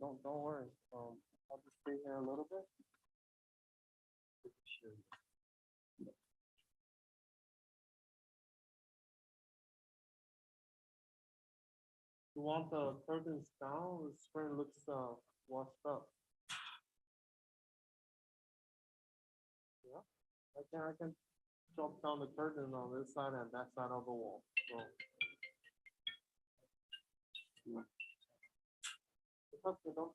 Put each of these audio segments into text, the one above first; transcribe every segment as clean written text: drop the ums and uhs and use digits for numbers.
don't worry. I'll just stay here a little bit. You want the curtains down? The screen looks washed up. Yeah, I can drop down the curtain on this side and that side of the wall. So it's okay, don't.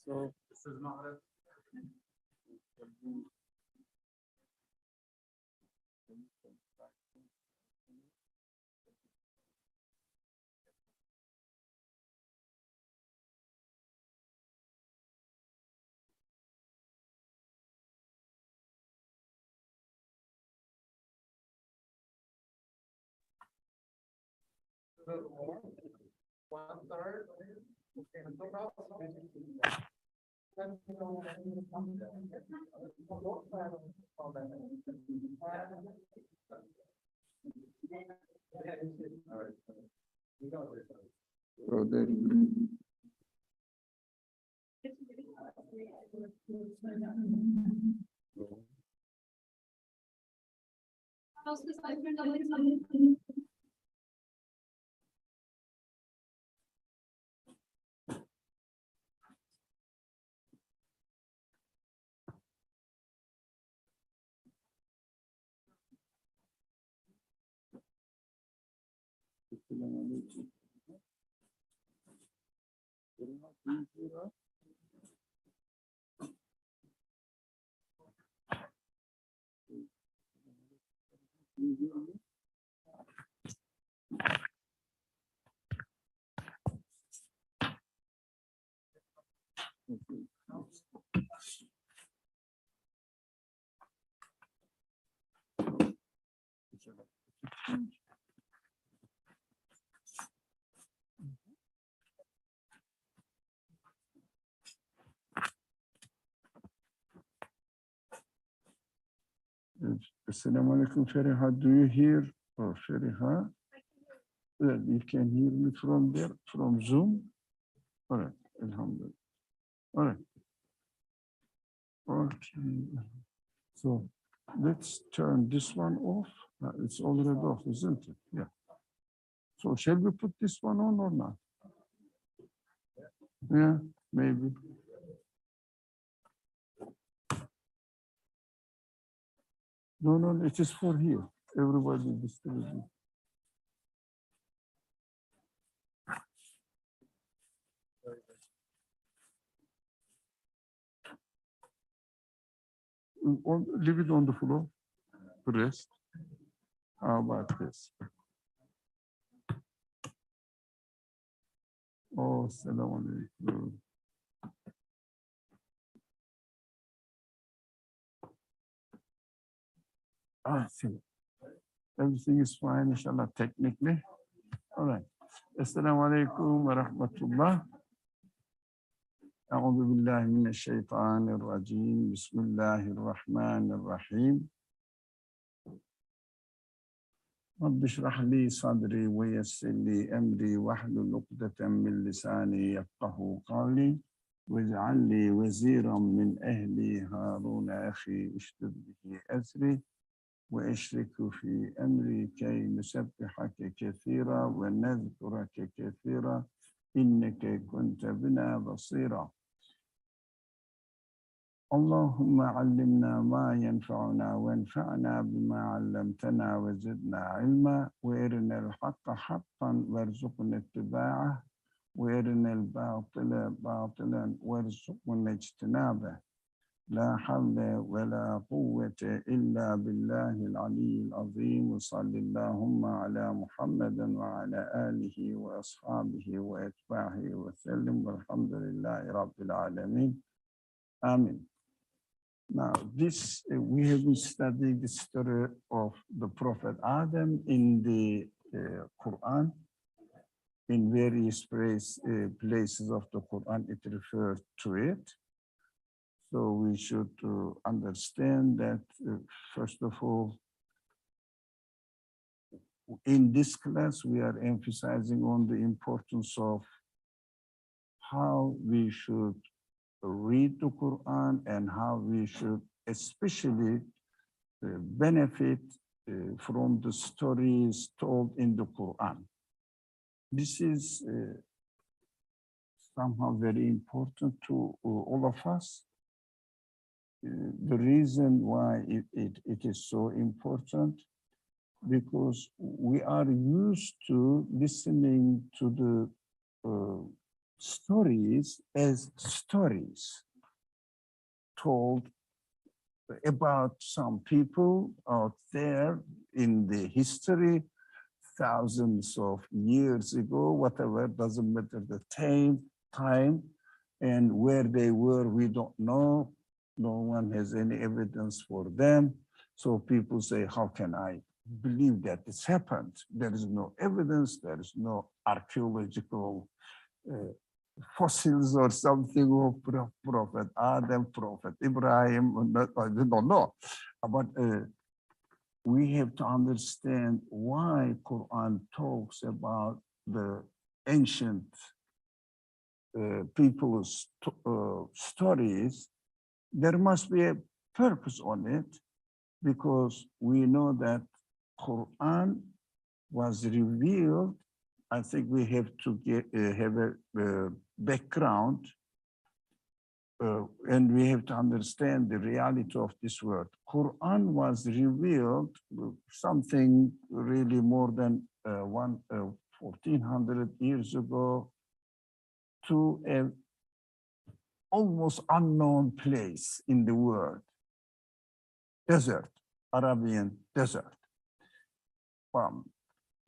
So this is not a. One third. So then, Assalamu alaikum, Shariha. Do you hear? Oh, Shariha. Well, you can hear me from there, from Zoom. All right, Alhamdulillah. All right. Okay. So let's turn this one off. It's already off, isn't it? Yeah. So shall we put this one on or not? Yeah, maybe. No, it is for here. Everybody distributed. Leave it on the floor. Rest. How about this? Oh, Assalamu alaikum. See. Everything is fine, inshallah, technically. All right. Assalamu alaikum wa rahmatullah. أعوذ بالله من الشيطان الرجيم. بسم الله الرحمن الرحيم. رب اشرح لي صدري ويسر لي أمري واحلل عقدة من لساني يفقهوا قولي واجعل لي وزيرا من أهلي هارون أخي اشدد به أزري وأشركه في أمري كي نسبحك كثيرا ونذكرك كثيرا إنك كنت بنا بصيرا. اللهم علمنا ما ينفعنا وانفعنا بما علمتنا وزدنا علما وارنا الحق حقا وارزقنا اتباعه وارنا الباطل باطلا وارزقنا اجتنابه. لا حول ولا قوة إلا بالله العلي العظيم. وصلى اللهم على محمد وعلى آله وأصحابه وأتباعه وسلم والحمد لله رب العالمين. Amen. Now, we have been studying the story of the Prophet Adam in the Quran. In various places of the Quran, it refers to it. So we should understand that, first of all, in this class, we are emphasizing on the importance of how we should read the Quran and how we should especially benefit from the stories told in the Quran. This is somehow very important to all of us. The reason why it is so important, because we are used to listening to the stories as stories told about some people out there in the history, thousands of years ago, whatever, doesn't matter the time, and where they were, we don't know. No one has any evidence for them. So people say, how can I believe that this happened? There is no evidence, there is no archaeological fossils or something of Prophet Adam, Prophet Ibrahim, we don't know. But we have to understand why Quran talks about the ancient people's stories. There must be a purpose on it, because we know that Quran was revealed. I think we have to have a background, and we have to understand the reality of this word. Quran was revealed something really more than 1400 years ago to a almost unknown place in the world, desert, Arabian desert.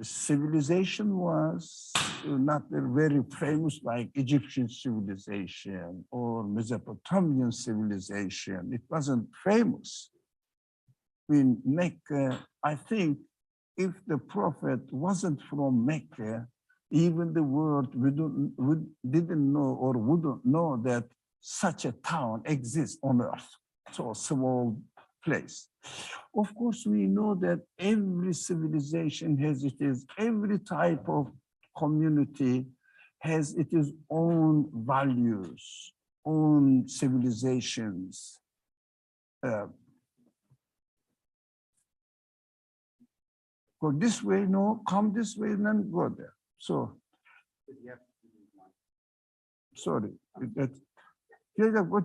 Civilization was not very famous like Egyptian civilization or Mesopotamian civilization. It wasn't famous. In Mecca, I think if the prophet wasn't from Mecca, even the world we didn't know or wouldn't know that such a town exists on earth. So a small place. Of course, we know that every civilization has every type of community has its own values, own civilizations. Go this way, no, come this way, and then go there. So, sorry,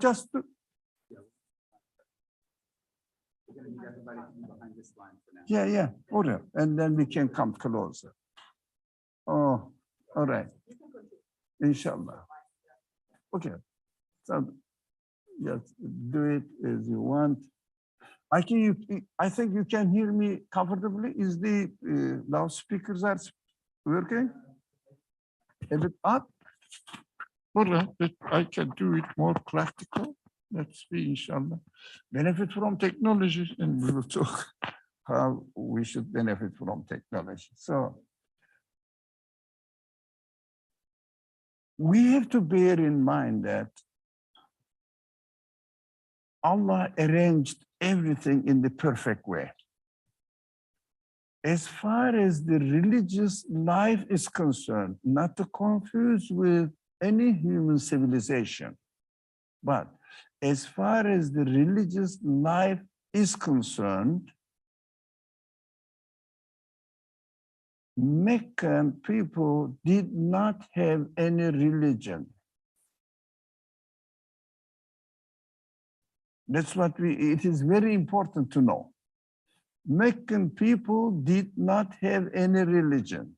just. We're going to need everybody to be behind this line for now. Yeah, order, and then we can come closer. Oh, all right. Inshallah. Okay. So just do it as you want. I think you can hear me comfortably. Is the loudspeakers are working? A bit up? All right, I can do it more practical. Let's see, inshallah. Benefit from technology, and we will talk how we should benefit from technology. So we have to bear in mind that Allah arranged everything in the perfect way. As far as the religious life is concerned, not to confuse with any human civilization, but as far as the religious life is concerned, Meccan people did not have any religion. That's what it is very important to know. Meccan people did not have any religion.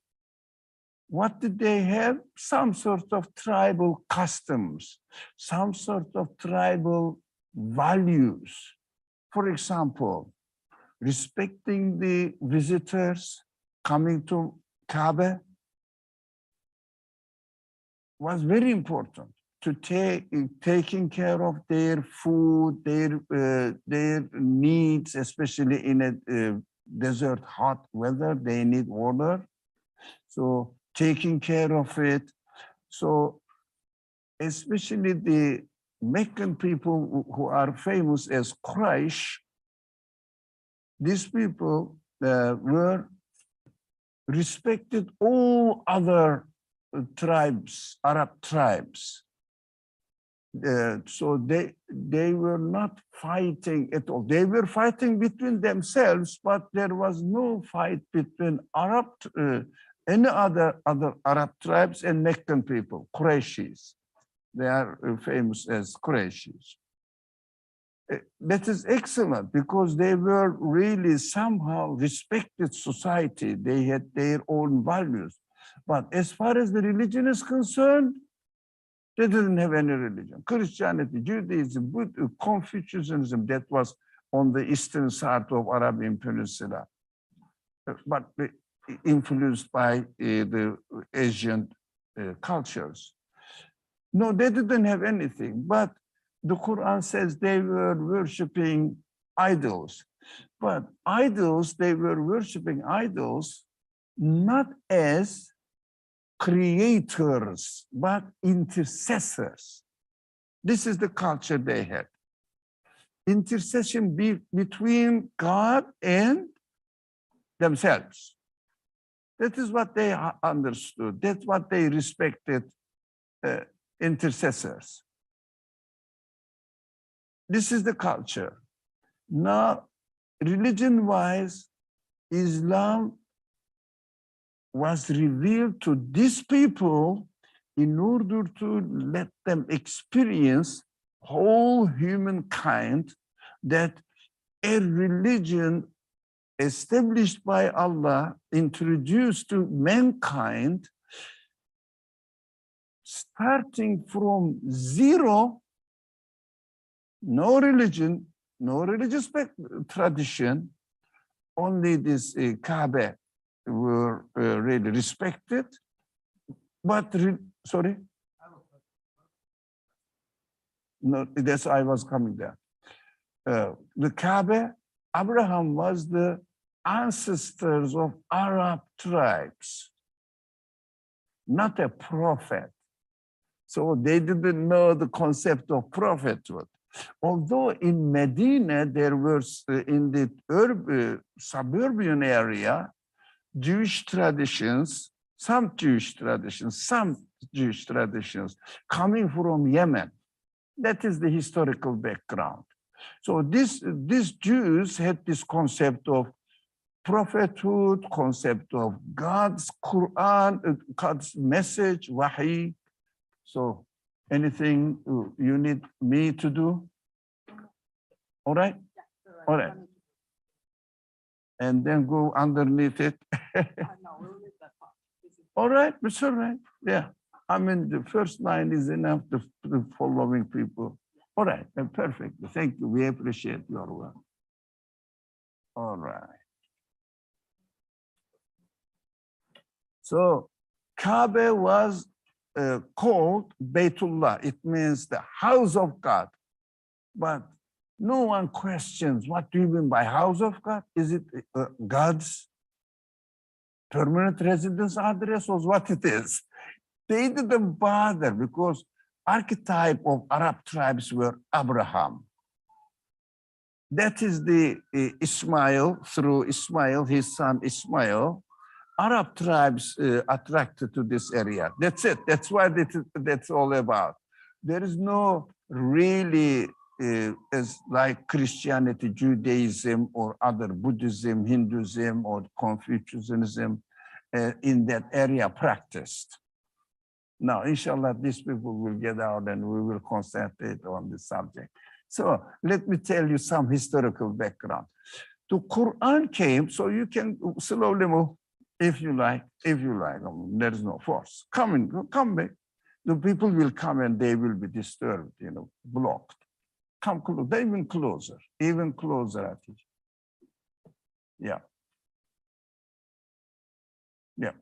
What did they have? Some sort of tribal customs, some sort of tribal values. For example, respecting the visitors coming to Kaaba was very important. To taking care of their food, their needs, especially in a desert hot weather, they need water. So taking care of it. So especially the Meccan people who are famous as Quraysh, these people were respected all other tribes, Arab tribes. So they were not fighting at all. They were fighting between themselves, but there was no fight between any other Arab tribes and Meccan people, Qurayshis. They are famous as Qurayshis. That is excellent because they were really somehow respected society. They had their own values. But as far as the religion is concerned, they didn't have any religion. Christianity, Judaism, Confucianism, that was on the eastern side of Arabian Peninsula, but influenced by the Asian cultures. No, they didn't have anything, but the Quran says they were worshiping idols. But idols, they were worshiping idols not as creators, but intercessors. This is the culture they had. Intercession between God and themselves. That is what they understood. That's what they respected, intercessors. This is the culture. Now, religion-wise, Islam was revealed to these people in order to let them experience whole humankind, that a religion established by Allah, introduced to mankind, starting from zero, no religion, no religious tradition, only this Kaaba were really respected, but sorry? No, that's I was coming there. The Kaaba, Abraham was the ancestors of Arab tribes, not a prophet. So they didn't know the concept of prophethood. Although in Medina, there was in the suburban area, Jewish traditions, some Jewish traditions coming from Yemen. That is the historical background. So these Jews had this concept of prophethood, concept of God's Qur'an, God's message, wahi. So anything you need me to do? All right? All right. And then go underneath it. All right, it's all right. Yeah. I mean, the first line is enough to the following people. All right, perfect. Thank you. We appreciate your work. All right. So Kaaba was called Baytullah. It means the house of God. But no one questions, what do you mean by house of God? Is it God's permanent residence address or what it is? They didn't bother because archetype of Arab tribes were Abraham. That is the Ismail, through Ismail, his son Ismail, Arab tribes attracted to this area. That's it. That's what that's all about. There is no really, as like Christianity, Judaism, or other Buddhism, Hinduism, or Confucianism, in that area practiced. Now, inshallah, these people will get out and we will concentrate on the subject. So let me tell you some historical background. The Qur'an came, so you can slowly move if you like, there is no force. Come back. The people will come and they will be disturbed, blocked. Come close, even closer, I think. Yeah. Yeah,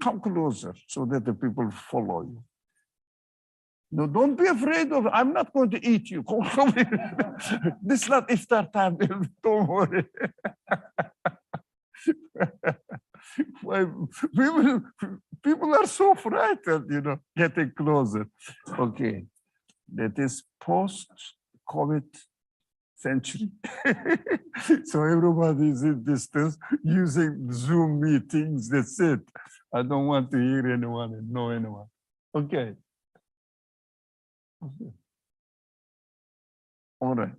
come closer so that the people follow you. No, don't be afraid of, I'm not going to eat you. This is not iftar time, don't worry. People are so frightened, getting closer. Okay, that is post-COVID century. So everybody is in distance using Zoom meetings, that's it. I don't want to hear anyone and know anyone. Okay. All right.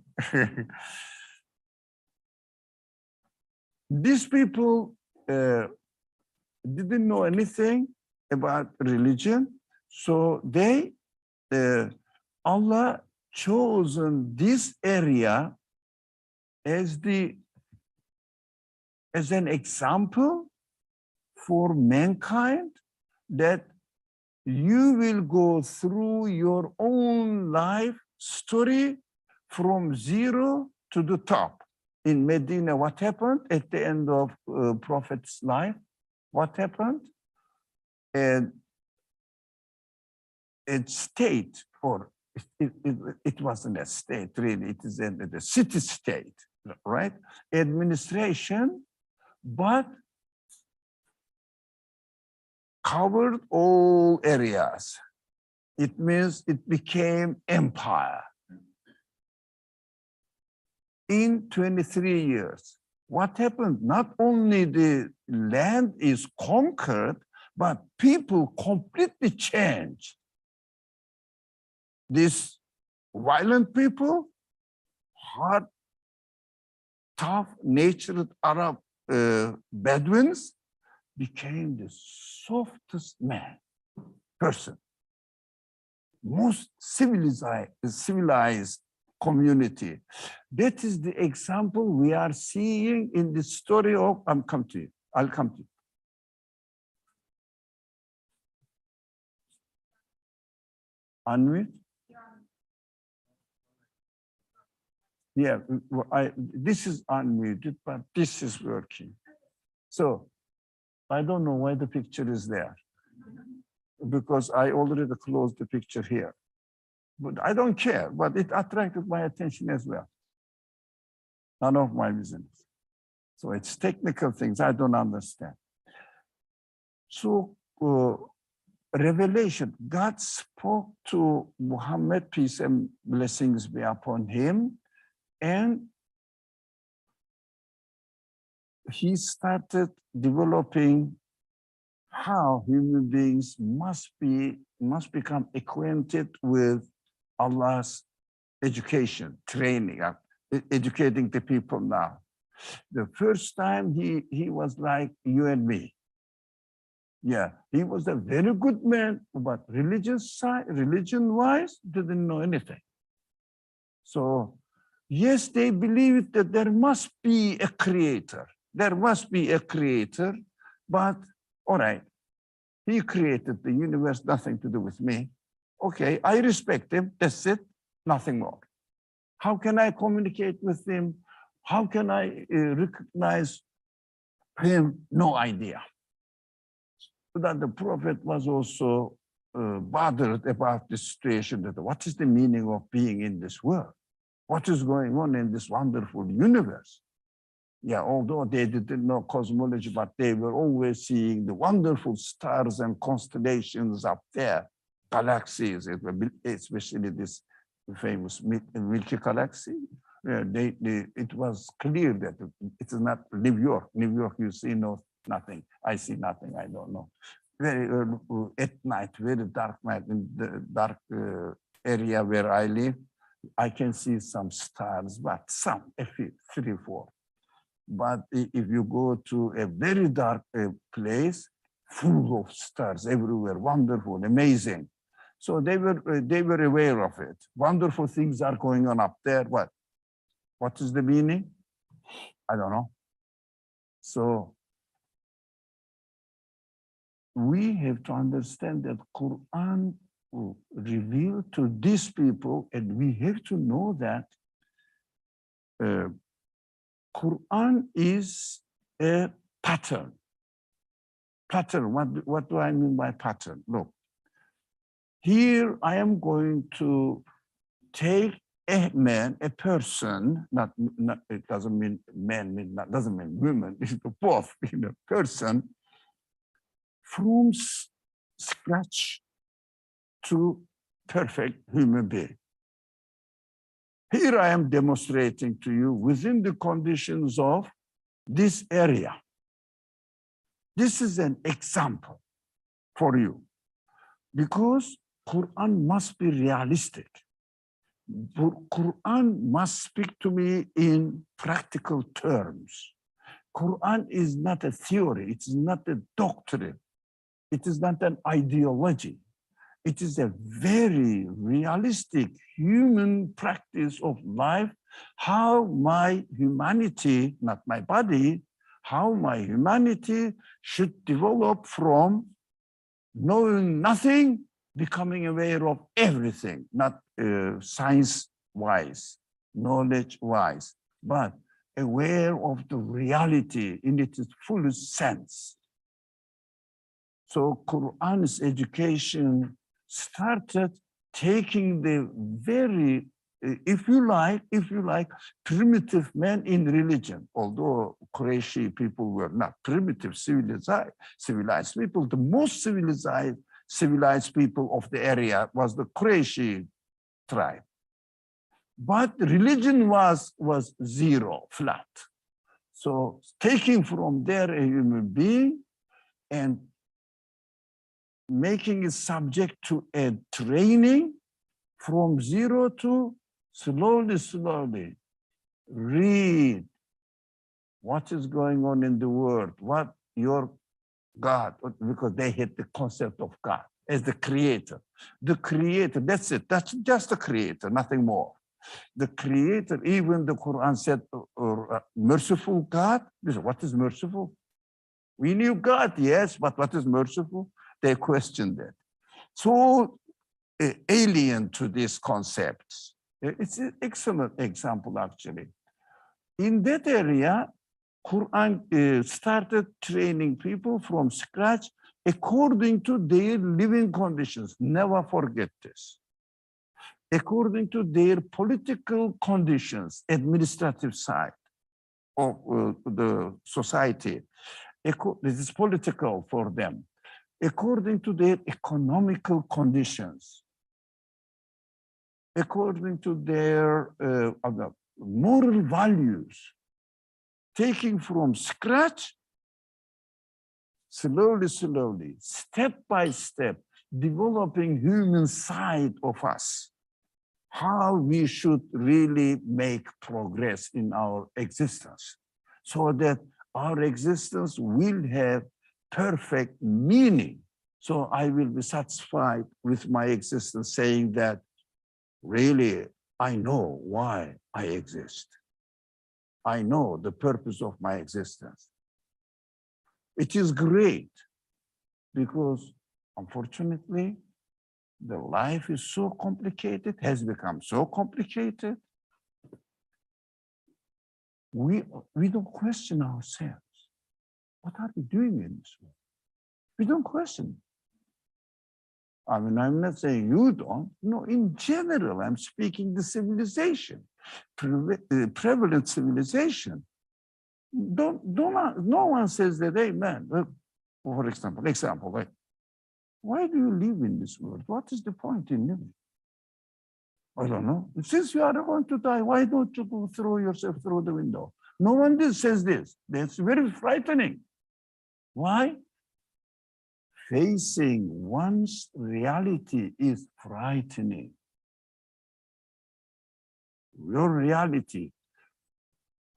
These people didn't know anything about religion, so Allah chosen this area as an example for mankind, that you will go through your own life story from zero to the top. In Medina, what happened at the end of Prophet's life? What happened? And a state, or it wasn't a state really, it is a city-state, right? Administration, but covered all areas. It means it became empire. In 23 years, what happened? Not only the land is conquered, but people completely changed. These violent people, hard, tough-natured Arab Bedouins, became the softest person, most civilized community. That is the example we are seeing in the story of, I'll come to you. Unmute? Yeah, this is unmuted, but this is working. So I don't know why the picture is there, because I already closed the picture here. But I don't care, but it attracted my attention as well. None of my business. So it's technical things I don't understand. So revelation, God spoke to Muhammad, peace and blessings be upon him, and he started developing how human beings must become acquainted with Allah's education, training, educating the people now. The first time he was like you and me. Yeah, he was a very good man, but religion-wise, didn't know anything. So yes, they believed that there must be a creator. There must be a creator, but all right, he created the universe, nothing to do with me. Okay, I respect him, that's it, nothing more. How can I communicate with him? How can I recognize him? No idea. So that the prophet was also bothered about the situation, that what is the meaning of being in this world? What is going on in this wonderful universe? Yeah, although they didn't know cosmology, but they were always seeing the wonderful stars and constellations up there, galaxies, especially this famous Milky Galaxy. It was clear that it is not New York. New York, you see nothing. I see nothing, I don't know. Very early at night, very dark night, in the dark area where I live, I can see some stars, but some, a few, 3 or 4. But if you go to a very dark place, full of stars everywhere, wonderful, amazing. So they were aware of it. Wonderful things are going on up there. What? What is the meaning? I don't know. So we have to understand that Quran revealed to these people, and we have to know that Quran is a pattern. Pattern, what do I mean by pattern? Look, here I am going to take a man, a person, not it doesn't mean man, doesn't mean women, it's both, person, from scratch to perfect human being. Here I am demonstrating to you within the conditions of this area. This is an example for you because Quran must be realistic. Quran must speak to me in practical terms. Quran is not a theory, it is not a doctrine, it is not an ideology. It is a very realistic human practice of life, how my humanity, not my body, how my humanity should develop from knowing nothing, becoming aware of everything, not science-wise, knowledge-wise, but aware of the reality in its fullest sense. So Quran's education started taking the very, if you like, primitive man in religion, although Qurayshi people were not primitive, civilized people. The most civilized people of the area was the Qurayshi tribe. But religion was zero, flat. So taking from there a human being and making it subject to a training from zero to slowly read what is going on in the world, what your God, because they had the concept of God as the creator. The creator, that's it, that's just the creator, nothing more. The creator, even the Quran said, merciful God. What is merciful? We knew God, yes, but what is merciful? They questioned it. So alien to these concepts. It's an excellent example, actually. In that area, Quran started training people from scratch according to their living conditions. Never forget this. According to their political conditions, administrative side of the society. This is political for them. According to their economical conditions, according to their moral values, taking from scratch, slowly, step by step, developing human side of us, how we should really make progress in our existence so that our existence will have perfect meaning. So I will be satisfied with my existence saying that really I know why I exist. I know the purpose of my existence. It is great because unfortunately, the life is so complicated, has become so complicated. We don't question ourselves. What are we doing in this world? We don't question. I mean, I'm not saying you don't. No, in general, I'm speaking the civilization, prevalent civilization. No one says that, hey, man, for example, like, why do you live in this world? What is the point in living? I don't know. Since you are going to die, why don't you go throw yourself through the window? No one says this. That's very frightening. Why? Facing one's reality is frightening. Your reality.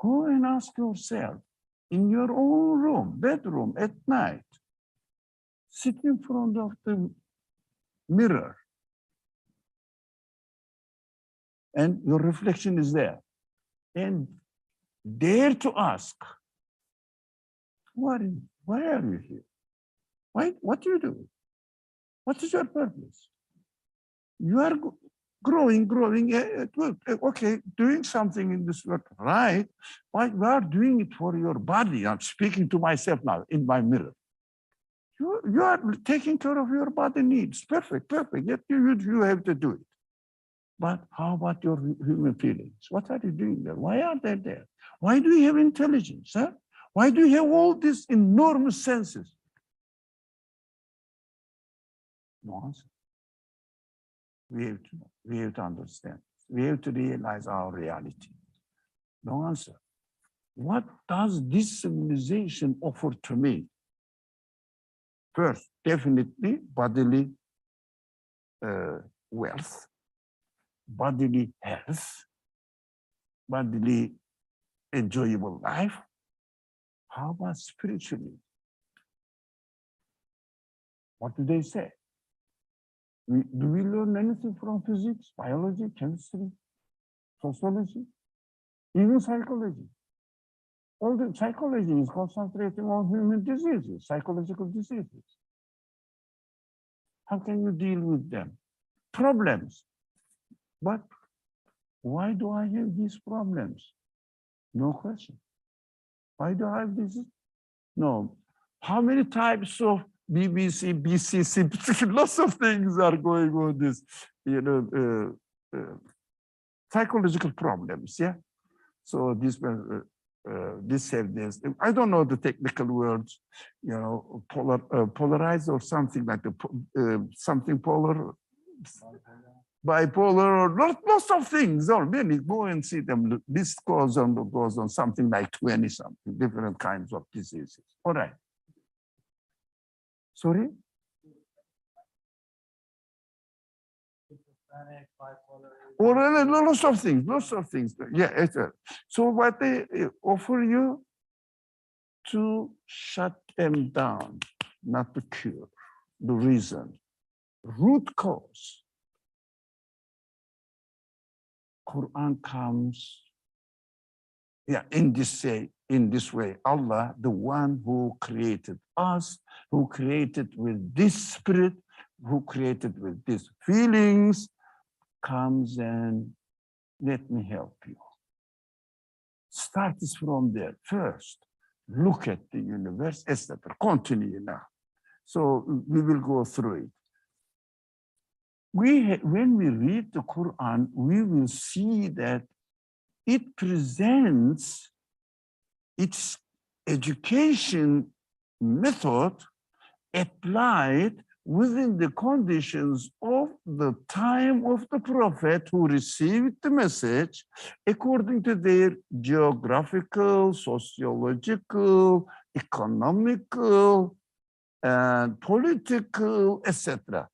Go and ask yourself in your own room, bedroom at night, sit in front of the mirror and your reflection is there. And dare to ask, why are you here? What do you do? What is your purpose? You are growing at work. Okay, doing something in this work, right? Why you are doing it for your body? I'm speaking to myself now in my mirror. You are taking care of your body needs. Perfect. Yet you have to do it. But how about your human feelings? What are you doing there? Why are they there? Why do you have intelligence? Huh? Why do you have all these enormous senses? No answer. We have to understand. We have to realize our reality. No answer. What does this civilization offer to me? First, definitely bodily wealth, bodily health, bodily enjoyable life. How about spiritually? What do they say? Do we learn anything from physics, biology, chemistry, sociology, even psychology? All the psychology is concentrating on human diseases, psychological diseases. How can you deal with them? Problems. But why do I have these problems? No question. Why do I have this? No. How many types of BBC, BCC, lots of things are going on this, psychological problems, yeah? So this have this, I don't know the technical words, polarized or something like something polar, bipolar, or lots of things, or many, go and see them. This goes on something like 20 something, different kinds of diseases. All right. Sorry? Or lots of things. Yeah. So what they offer you to shut them down, not to cure, the reason, root cause. Qur'an comes, in this way, Allah, the one who created us, who created with this spirit, who created with these feelings, comes and let me help you. Start this from there. First, look at the universe, etc. Continue now. So we will go through it. When we read the Quran, we will see that it presents its education method applied within the conditions of the time of the prophet who received the message according to their geographical, sociological, economical, and political, etc.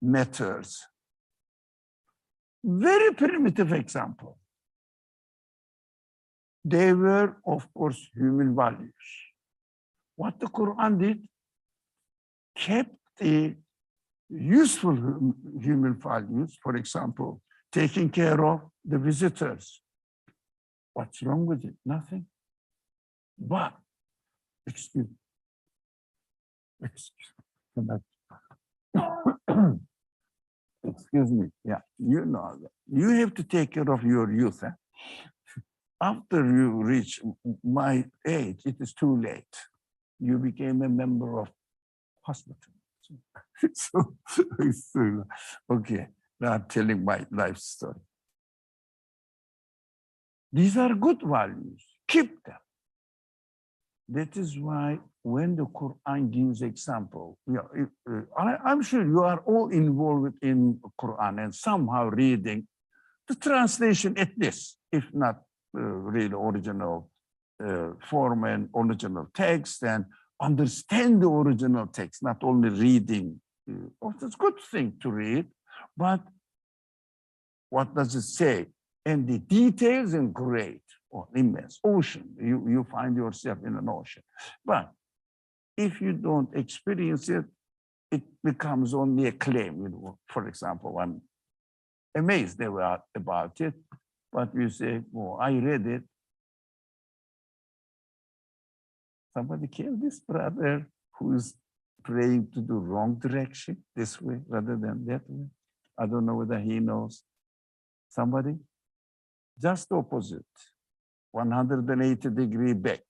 matters. Very primitive example. They were, of course, human values. What the Quran did, kept the useful human values, for example, taking care of the visitors. What's wrong with it? Nothing. But, excuse me, yeah, you know that. You have to take care of your youth. Eh? After you reach my age, it is too late. You became a member of hospital. So, okay, now I'm telling my life story. These are good values. Keep them. That is why when the Quran gives example, I'm sure you are all involved in Quran and somehow reading the translation at least, if not real original form and original text, and understand the original text, not only reading. It's a good thing to read, but what does it say? And the details are great. or immense ocean. You find yourself in an ocean. But if you don't experience it, it becomes only a claim. You know, for example, I'm amazed about it, but you say, oh, I read it. Somebody killed this brother who is praying to the wrong direction, this way rather than that way. I don't know whether he knows. Somebody? Just opposite, 180-degree back.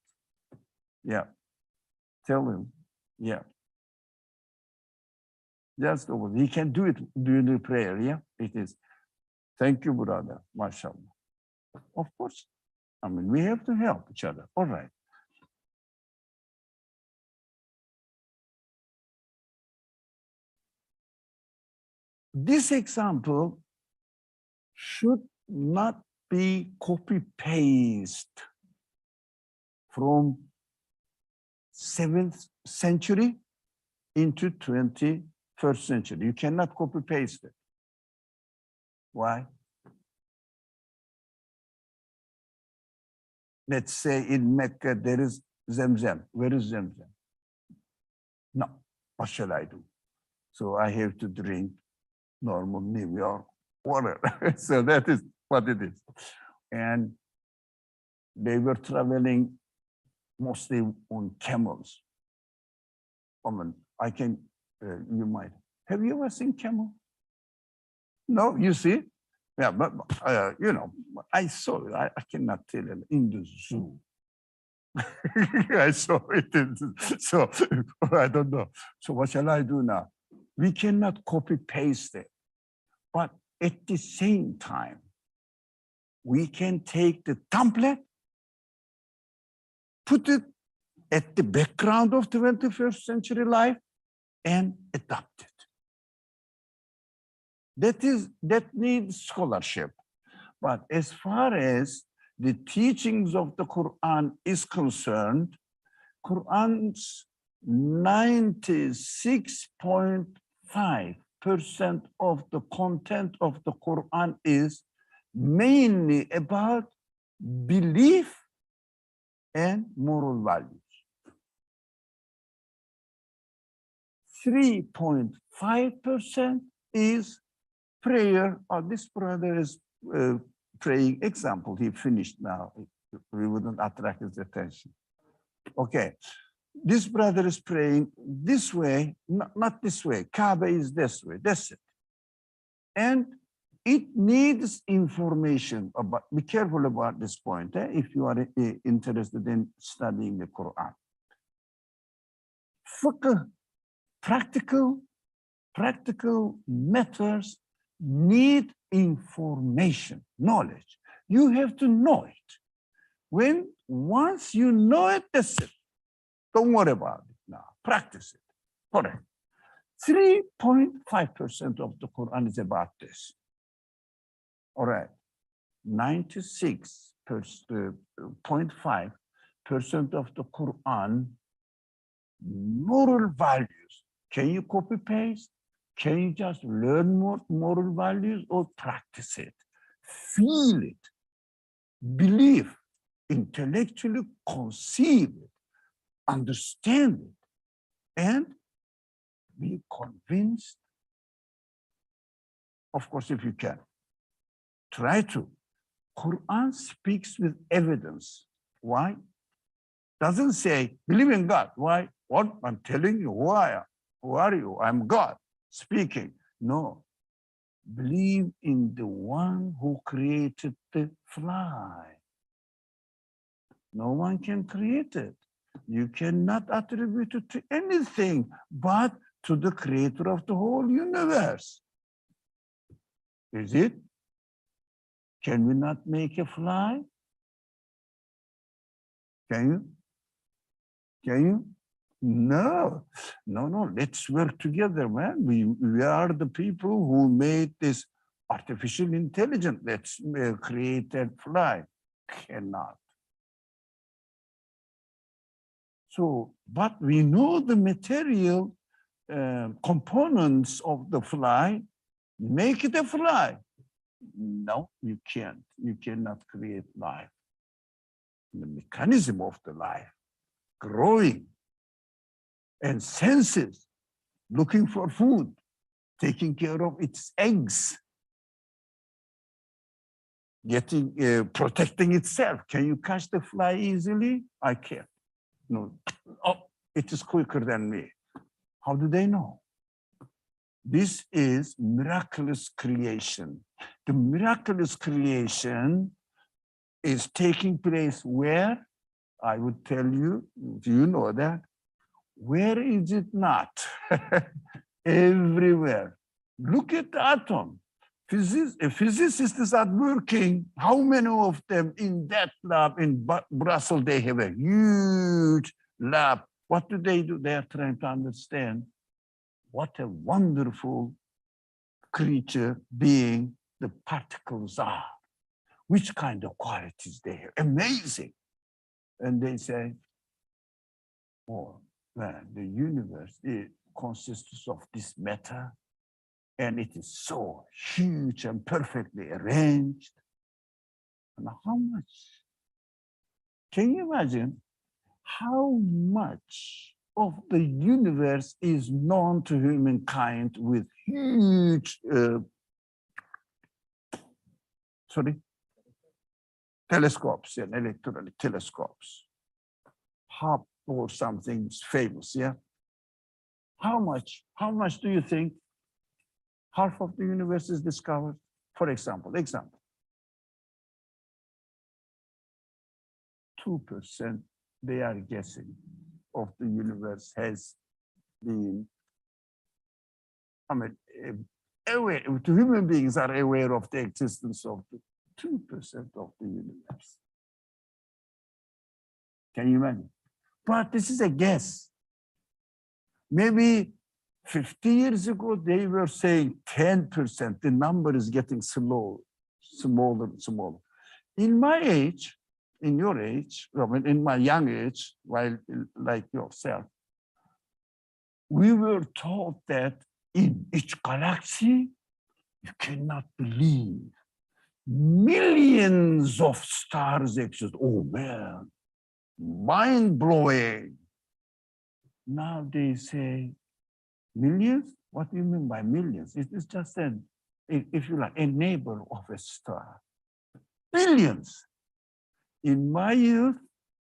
Yeah, tell him, yeah. Just opposite. He can do it during the prayer, yeah? It is. Thank you, brother, mashallah. Of course, I mean, we have to help each other, all right. This example should not be copy-paste from 7th century into 21st century. You cannot copy-paste it. Why? Let's say in Mecca there is Zamzam. Where is Zamzam? No, what shall I do? So I have to drink normal New York water. So that is what it is. And they were traveling mostly on camels. I mean, I can, you might. Have you ever seen camel? No, you see? Yeah, but, you know, I saw it. I cannot tell it in the zoo. I saw it. So I don't know. So what shall I do now? We cannot copy paste it. But at the same time, we can take the template, put it at the background of 21st century life, and adapt it. That needs scholarship. But as far as the teachings of the Quran is concerned, Quran's 96.5% of the content of the Quran is mainly about belief and moral values. 3.5% is prayer. This brother is praying. Example, he finished now. We wouldn't attract his attention. Okay, this brother is praying this way, not this way. Kaaba is this way, that's it. And it needs information about, be careful about this point, if you are interested in studying the Quran. Fiqh, practical matters need information, knowledge. You have to know it. Once you know it, that's it. Don't worry about it now. Practice it. Correct. 3.5% of the Quran is about this. All right. 96.5% of the Quran, moral values. Can you copy paste? Can you just learn more moral values or practice it? Feel it, believe, intellectually conceive it, understand it, and be convinced. Of course, if you can, try to. Quran speaks with evidence. Why? Doesn't say, believe in God. Why? What? I'm telling you, who I am. Who are you? I'm God speaking. No. Believe in the one who created the fly. No one can create it. You cannot attribute it to anything but to the creator of the whole universe. Is it? Can we not make a fly? Can you? Can you? No, let's work together, man. We are the people who made this artificial intelligence. Let's create that fly. Cannot. So, but we know the material components of the fly, make it a fly. No, you can't. You cannot create life. the mechanism of the life, growing, and senses, looking for food, taking care of its eggs, protecting itself. Can you catch the fly easily? I can't. No. Oh, it is quicker than me. How do they know? This is miraculous creation. The miraculous creation is taking place where? I would tell you, do you know that? Where is it not? Everywhere. Look at the atom. A physicist is not working. How many of them in that lab in Brussels, they have a huge lab. What do? They are trying to understand what a wonderful creature, being, the particles are. Which kind of qualities they have. Amazing. And they say, oh, man, the universe, it consists of this matter, and it is so huge and perfectly arranged. And how much? Can you imagine how much of the universe is known to humankind with huge, telescopes and electronic telescopes? Hubble or something famous, yeah? How much do you think half of the universe is discovered? For example, 2% they are guessing of the universe has been, I mean, aware, human beings are aware of the existence of the 2% of the universe. Can you imagine? But this is a guess. Maybe 50 years ago, they were saying 10%. The number is getting smaller and smaller. In my age, in your age, I mean, in my young age, while like yourself, we were taught that in each galaxy, you cannot believe, millions of stars exist. Oh man, mind-blowing. Now they say, millions? What do you mean by millions? It is just if you like, a neighbor of a star. Billions. In my youth,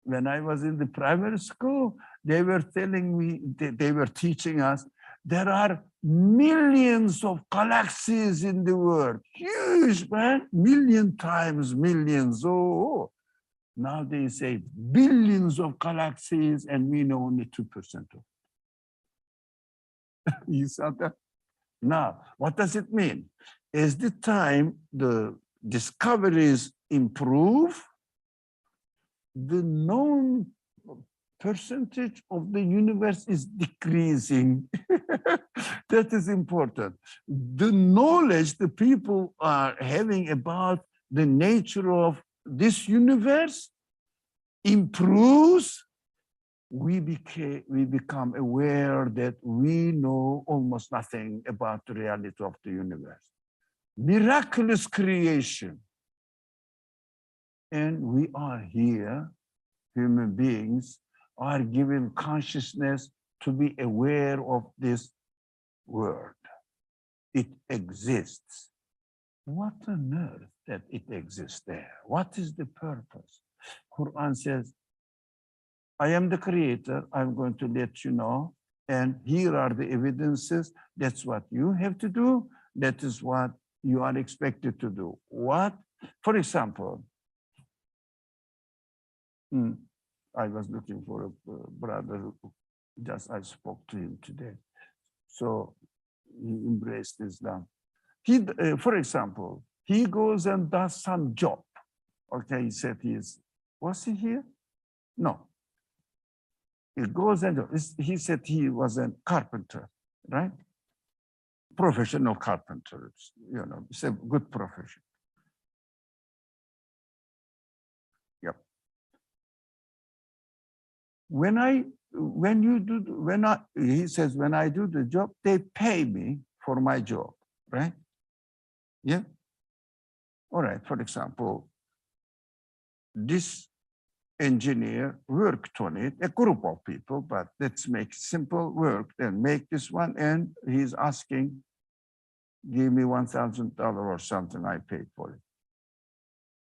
when I was in the primary school, they were telling me, they were teaching us, there are millions of galaxies in the world. Huge, man, million times millions. Oh, now they say billions of galaxies and we know only 2% of it. You saw that? Now, what does it mean? As the time the discoveries improve, the known percentage of the universe is decreasing. That is important. The knowledge the people are having about the nature of this universe improves. We become aware that we know almost nothing about the reality of the universe. Miraculous creation. And we are here, human beings, are given consciousness to be aware of this world. It exists. What on earth that it exists there? What is the purpose? Qur'an says, I am the creator, I'm going to let you know, and here are the evidences. That's what you have to do. That is what you are expected to do. What? For example, I was looking for a brother who I spoke to him today. So he embraced Islam. For example, he goes and does some job. Okay, he said was he here? No. He goes and he said he was a carpenter, right? Professional carpenter, it's a good profession. Yep. He says, when I do the job, they pay me for my job, right? Yeah. All right. For example, this engineer worked on it, a group of people, but let's make simple work and make this one. And he's asking, give me $1,000 or something, I paid for it.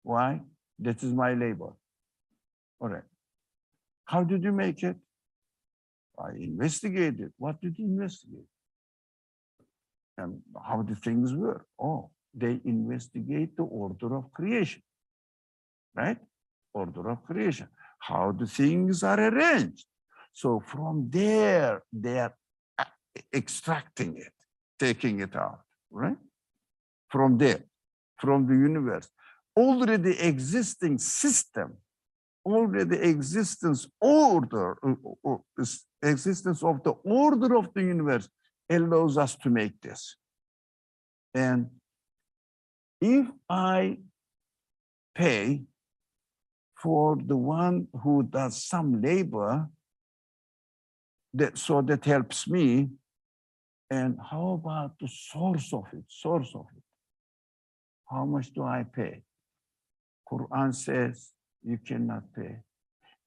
Why? That is my labor. All right. How did you make it? I investigated. What did you investigate? And how the things work? Oh, they investigate the order of creation, right? Order of creation, how the things are arranged. So from there, they are extracting it, taking it out, right? From there, from the universe, already existing system, already existence order, existence of the order of the universe allows us to make this. And if I pay for the one who does some labor, so that helps me, and how about the source of it, How much do I pay? Qur'an says you cannot pay.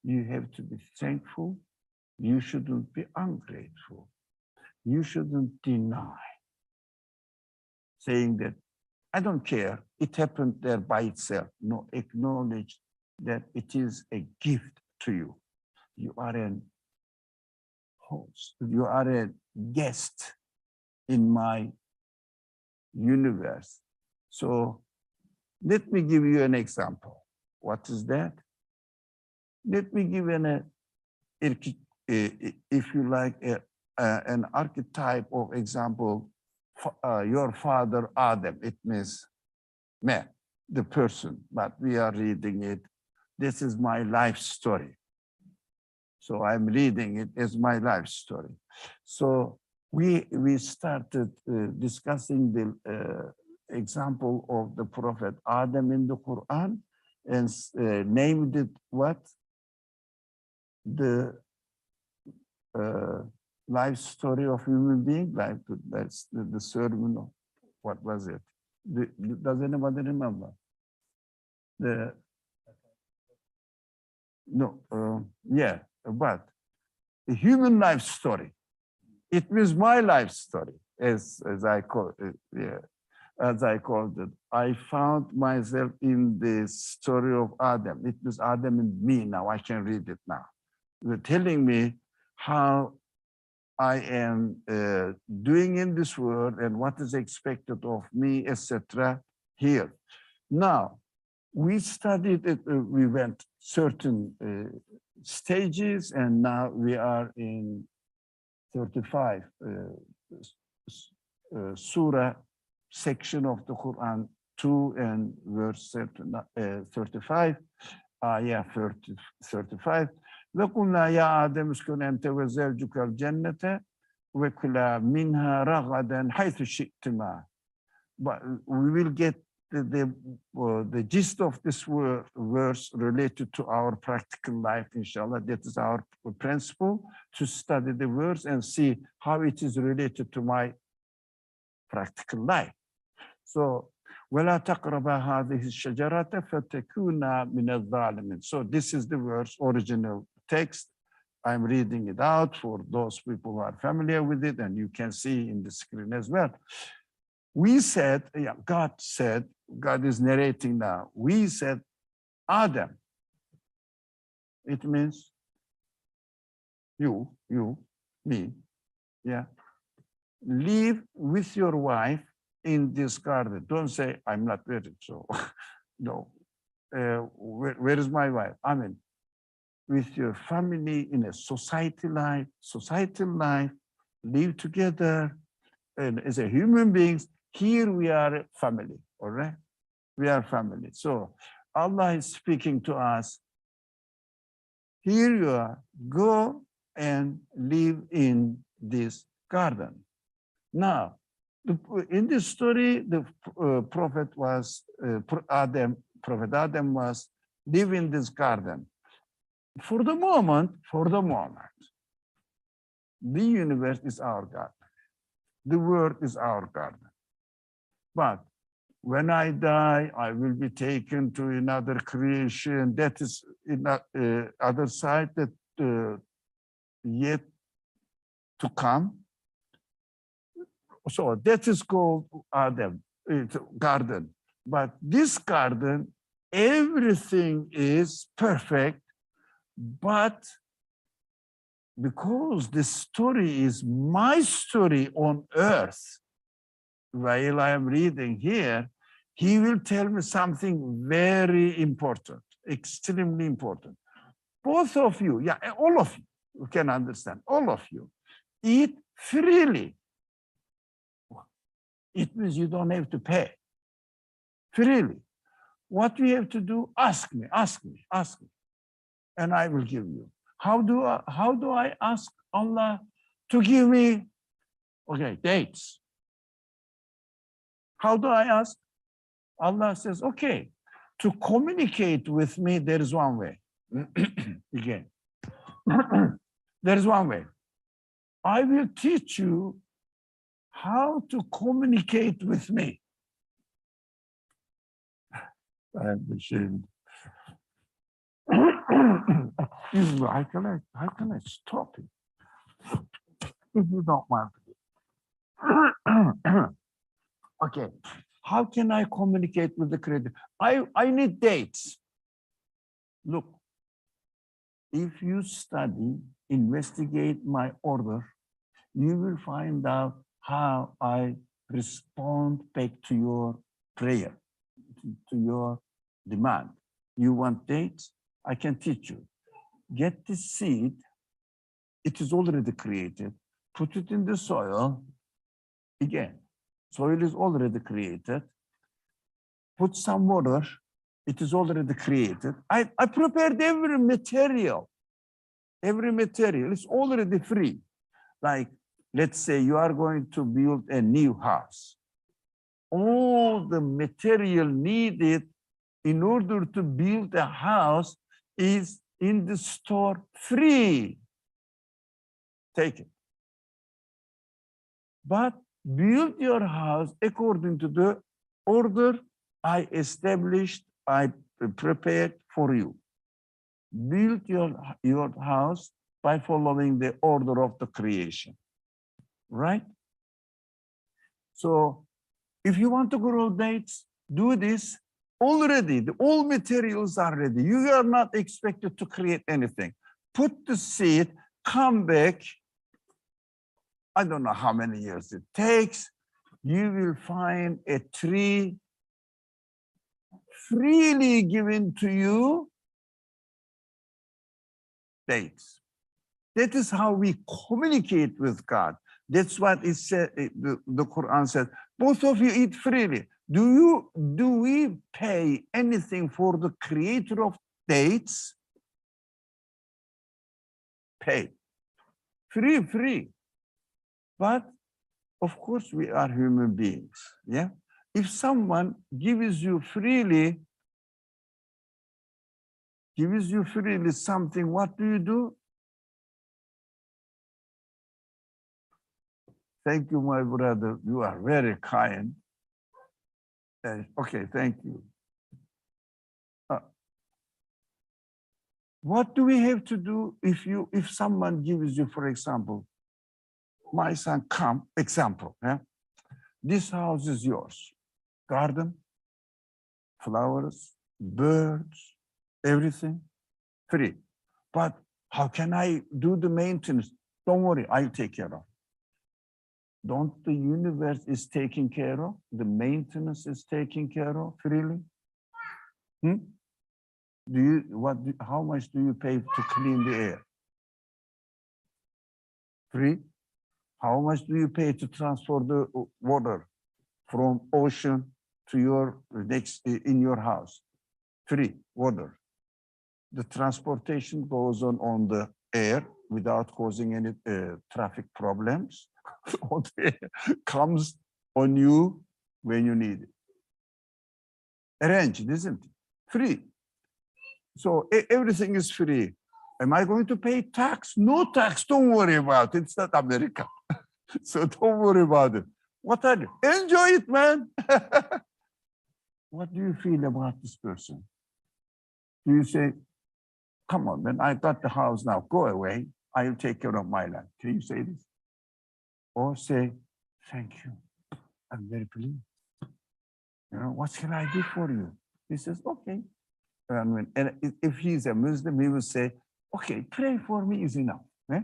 You have to be thankful. You shouldn't be ungrateful. You shouldn't deny. Saying that, I don't care, it happened there by itself. No, acknowledge that it is a gift to you. You are an host. You are a guest in my universe. So let me give you an example. What is that? Let me give if you like, an archetype of example. Your father, Adam, it means man, the person, but we are reading it. This is my life story. So I'm reading it as my life story. So we started discussing the example of the prophet Adam in the Quran and named it what? The life story of human being, like that's the sermon of, what was it? Does anybody remember? Yeah, but the human life story. It was my life story, as I call it, yeah, as I called it. I found myself in the story of Adam. It was Adam and me now. I can read it now. They're telling me how I am doing in this world and what is expected of me, etc. here. Now, we studied it, we went certain stages, and now we are in 35 surah section of the Quran 2 and verse 35, ayah 35. وَقُلْنَا يَا آدَمُ اسْكُنْ أَنْتَ وَزَوْجُكَ الْجَنَّةَ وَكُلَا مِنْهَا رَغَدًا حَيْثُ شِئْتُمَا. But we will get the gist of this verse related to our practical life, inshallah. That is our principle, to study the verse and see how it is related to my practical life. So, وَلَا تَقْرَبَا هَذِهِ الشَّجَرَةَ فَتَكُونَا مِنَ الظَّالِمِينَ. So this is the verse, original text. I'm reading it out for those people who are familiar with it, and you can see in the screen as well. We said, yeah, God said, God is narrating now. We said, Adam. It means you, me, yeah. Live with your wife in this garden. Don't say, I'm not married, so no. Where is my wife? I mean, with your family in a societal life, live together, and as a human beings, here we are a family, all right? We are family. So Allah is speaking to us. Here you are, go and live in this garden. Now, in this story, the prophet Adam was living in this garden. For the moment, the universe is our garden. The world is our garden. But When I die, I will be taken to another creation. That is in other side that yet to come. So that is called Adam, it's garden. But this garden, everything is perfect, but because the story is my story on earth, while I am reading here, he will tell me something very important, extremely important. Both of you, yeah, all of you can understand, all of you, eat freely. It means you don't have to pay, freely. What we have to do, ask me, and I will give you. How do I ask Allah to give me, okay, dates? How do I ask? Allah says, okay, to communicate with me, there is one way. Again, there is one way. I will teach you how to communicate with me. I'm ashamed. Excuse me, how can I stop it? If you don't want to. Okay, how can I communicate with the Creator? I need dates. Look, if you study, investigate my order, you will find out how I respond back to your prayer, to your demand. You want dates? I can teach you. Get the seed, it is already created, put it in the soil. Again, soil is already created. Put some water, it is already created. I prepared every material. Every material is already free. Like, let's say you are going to build a new house. All the material needed in order to build a house is in the store free. Take it. But build your house according to the order I established, I prepared for you. Build your house by following the order of the creation, right? So if you want to grow dates, do this already. All materials are ready. You are not expected to create anything. Put the seed, come back. I don't know how many years it takes. You will find a tree freely given to you, dates. That is how we communicate with God. That's what it said. The Quran said, both of you eat freely. Do we pay anything for the creator of dates? Pay. Free. But of course we are human beings. Yeah. If someone gives you freely something, what do? Thank you, my brother. You are very kind. Okay, thank you. What do we have to do if someone gives you, for example, my son, come, example, yeah? This house is yours. Garden, flowers, birds, everything, free. But how can I do the maintenance? Don't worry, I'll take care of. Don't the universe is taken care of? The maintenance is taken care of freely? How much do you pay to clean the air? Free? How much do you pay to transfer the water from ocean to your in your house? Free water. The transportation goes on the air without causing any traffic problems. Comes on you when you need it. Arranged, isn't it? Free. So everything is free. Am I going to pay tax? No tax, don't worry about it. It's not America. So don't worry about it. What are you? Enjoy it, man. what do you feel about this person? Do you say, come on, man, I got the house now, go away. I'll take care of my life. Can you say this? Or say, thank you. I'm very pleased. You know, what can I do for you? He says, okay. And if he's a Muslim, he will say, okay, pray for me is enough. Eh?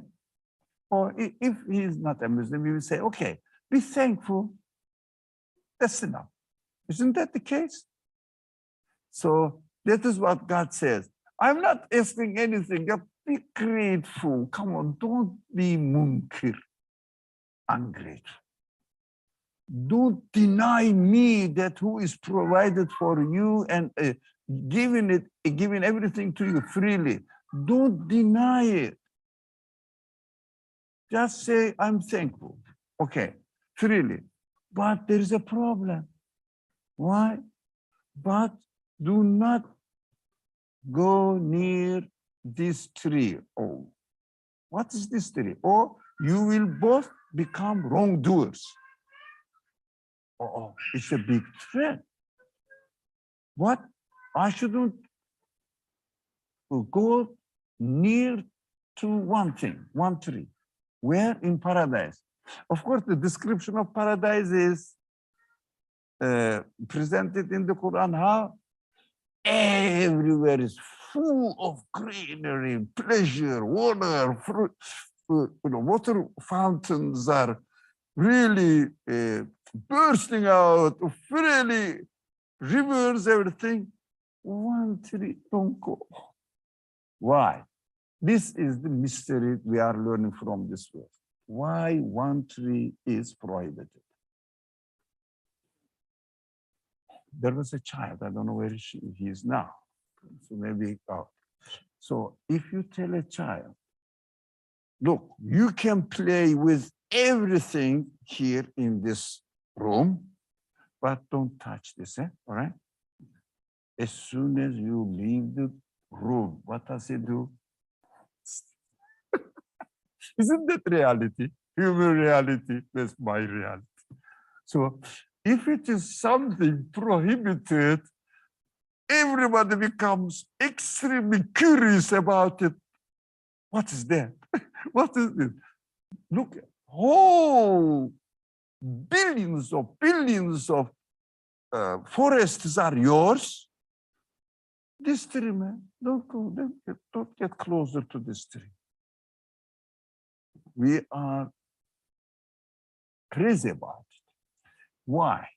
Or if he is not a Muslim, he will say, okay, be thankful. That's enough. Isn't that the case? So that is what God says. I'm not asking anything. Just be grateful. Come on, don't be munkir, ungrateful. Don't deny me that who is provided for you and giving everything to you freely. Don't deny it. Just say, I'm thankful. Okay, freely. But there is a problem. Why? But do not go near this tree. Oh, what is this tree? Or you will both become wrongdoers. Oh, it's a big threat. What? I shouldn't go near to one thing, one tree. Where? In paradise. Of course, the description of paradise is presented in the Quran how everywhere is full of greenery, pleasure, water, fruit, water fountains are really bursting out, freely, rivers, everything. One tree, don't go. Why? This is the mystery we are learning from this verse. Why one tree is prohibited. There was a child, I don't know where he is now. So maybe, so if you tell a child, look, you can play with everything here in this room, but don't touch this, all right? As soon as you leave the room, what does it do? Isn't that reality? Human reality, that's my reality. So if it is something prohibited, everybody becomes extremely curious about it. What is that? What is it? Look, whole billions of forests are yours. This tree, man, don't go, don't get closer to this tree. We are crazy about it. Why?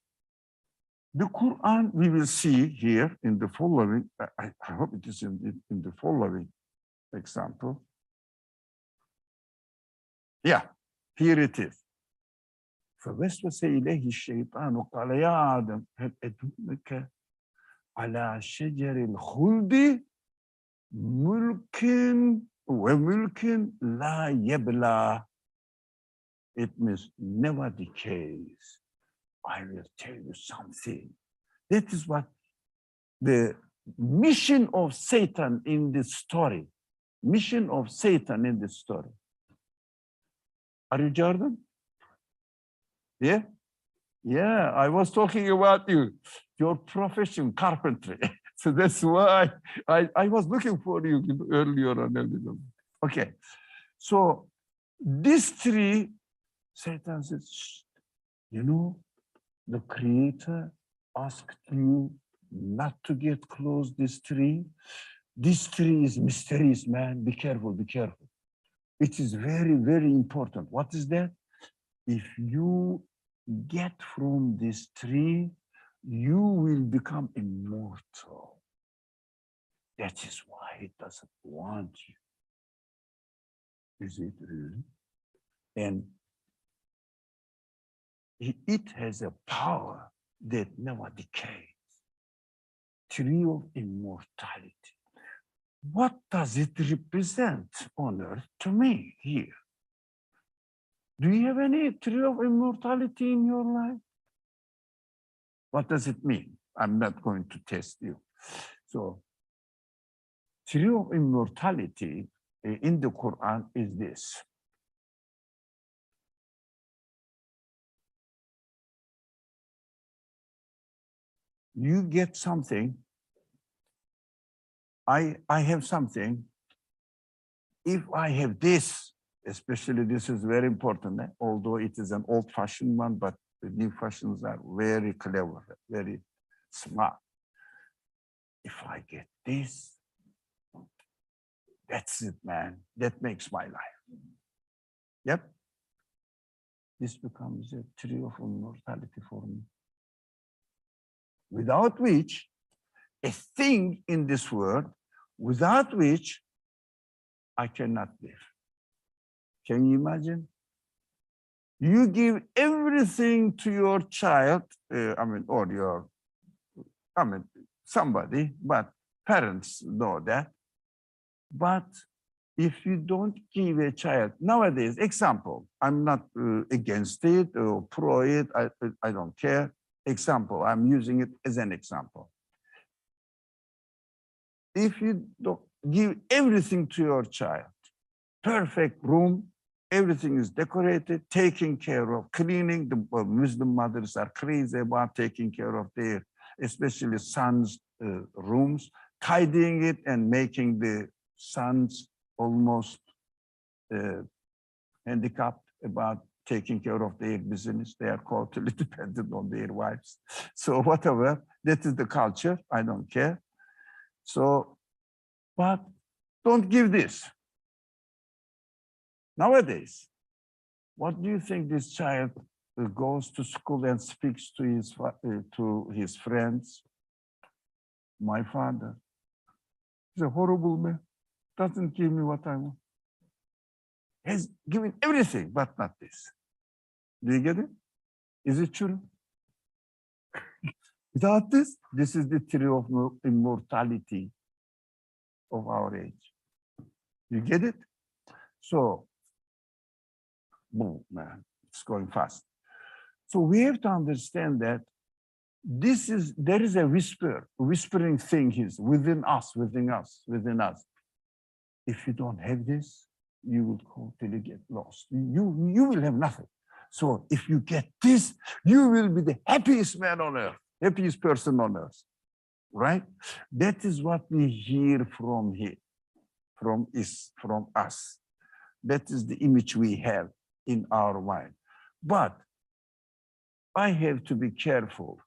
The Quran, we will see here in the following, I hope it is in the following example. Yeah, here it is. فوسوس إليه الشيطان قال يا آدم هل أدلك على شجر الخلد ملك وملك لا يبلى. It means never decays. I will tell you something. That is what the mission of Satan in this story. Mission of Satan in this story. Are you Jordan? Yeah? Yeah, I was talking about you, your profession, carpentry. So that's why I was looking for you earlier on. Okay, so this tree, Satan says, you know, the Creator asked you not to get close this tree. This tree is mysterious, man. Be careful, be careful. It is very, very important. What is that? If you get from this tree, you will become immortal. That is why it doesn't want you. Is it really? And it has a power that never decays. Tree of immortality. What does it represent on earth to me here? Do you have any tree of immortality in your life? What does it mean? I'm not going to test you. So, tree of immortality in the Quran is this. you get something. I have something. If I have this, especially this is very important, although it is an old-fashioned one, but the new fashions are very clever, very smart. If I get this, that's it, man. That makes my life. Yep. This becomes a tree of immortality for me. Without which, a thing in this world, without which I cannot live. Can you imagine? You give everything to your child, somebody, but parents know that. But if you don't give a child, nowadays, example, I'm not against it or pro it, I don't care. Example, I'm using it as an example. If you don't give everything to your child, perfect room, everything is decorated, taken care of, cleaning. The Muslim mothers are crazy about taking care of their, especially sons' rooms, tidying it and making the sons almost handicapped about taking care of their business. They are totally dependent on their wives. So whatever, that is the culture, I don't care. So, but don't give this. Nowadays, what do you think this child goes to school and speaks to his friends? My father is a horrible man, doesn't give me what I want. Has given everything, but not this. Do you get it? Is it true? Without this, this is the tree of immortality of our age. You get it? So, boom, man, it's going fast. So we have to understand that there is a whispering thing is within us. If you don't have this, you will totally get lost. You will have nothing. So if you get this, you will be the happiest man on earth, happiest person on earth, right? That is what we hear from us. That is the image we have in our mind. But I have to be careful.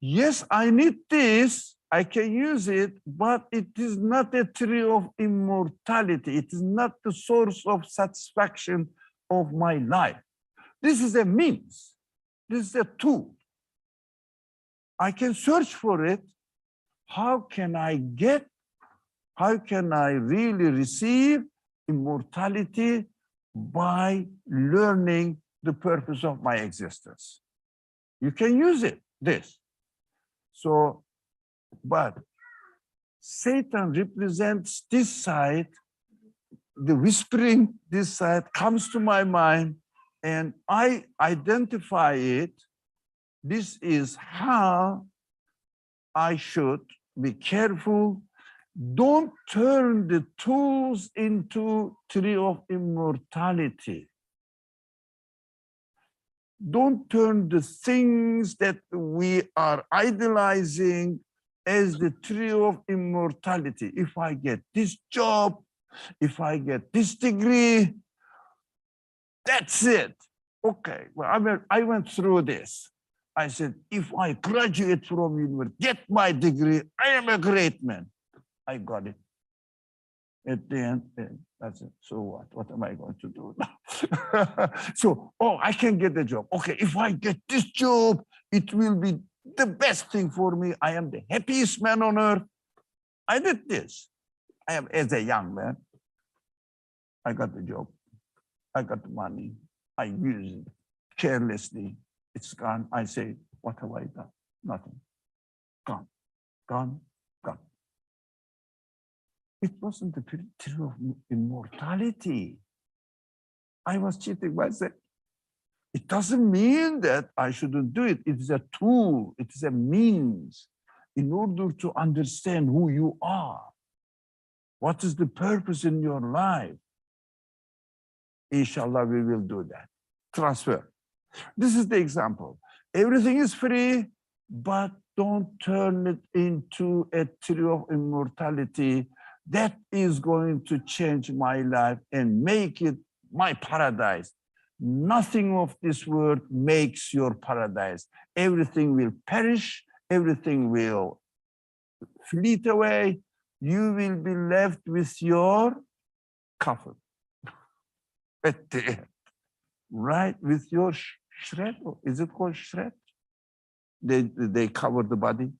Yes, I need this, I can use it, but it is not a tree of immortality. It is not the source of satisfaction of my life. This is a means. This is a tool. I can search for it. How can I really receive immortality? By learning the purpose of my existence. You can use it, this. So, but Satan represents this side, the whispering, this side comes to my mind, and I identify it. This is how I should be careful. Don't turn the tools into tree of immortality. Don't turn the things that we are idolizing as the tree of immortality. If I get this job, if I get this degree, that's it. Okay, well, I went through this. I said, if I graduate from university, get my degree, I am a great man. I got it. At the end, that's it. So what? What am I going to do now? So, I can get the job. Okay, if I get this job, it will be the best thing for me. I am the happiest man on earth. I did this. I am as a young man. I got the job. I got the money. I use it carelessly. It's gone. I say, what have I done? Nothing. Gone, gone, gone. It wasn't the tree of immortality. I was cheating myself. It doesn't mean that I shouldn't do it. It is a tool. It is a means in order to understand who you are. What is the purpose in your life? Inshallah, we will do that. Transfer. This is the example. Everything is free, but don't turn it into a tree of immortality that is going to change my life and make it my paradise. Nothing of this world makes your paradise. Everything will perish, everything will fleet away. You will be left with your coffin at the end, right? With your shred. Is it called shred? They cover the body.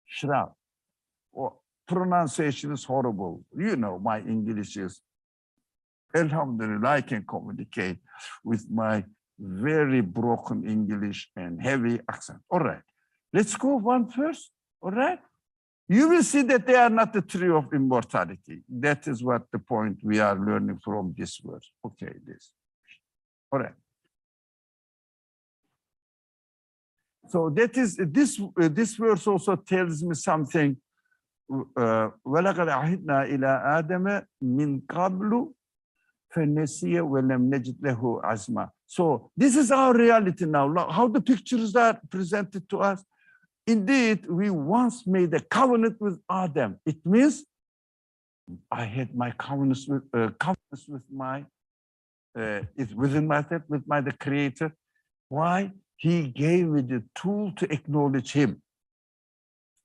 Shroud. Oh, pronunciation is horrible. You know, my English is, alhamdulillah, I can communicate with my very broken English and heavy accent. All right, let's go one first, all right? You will see that they are not the tree of immortality. That is what the point we are learning from this verse. Okay, this. All right. So that is, this verse also tells me something. وَلَقَدْ عَهِدْنَا إِلَىٰ آدَمَ مِنْ قَبْلُ فَنَسِيَ وَلَمْ نَجِدْ لَهُ عَزْمًا. So this is our reality now. How the pictures are presented to us. Indeed, we once made a covenant with Adam. It means I had my covenants with my, it's within myself, with my the Creator. Why? He gave me the tool to acknowledge Him.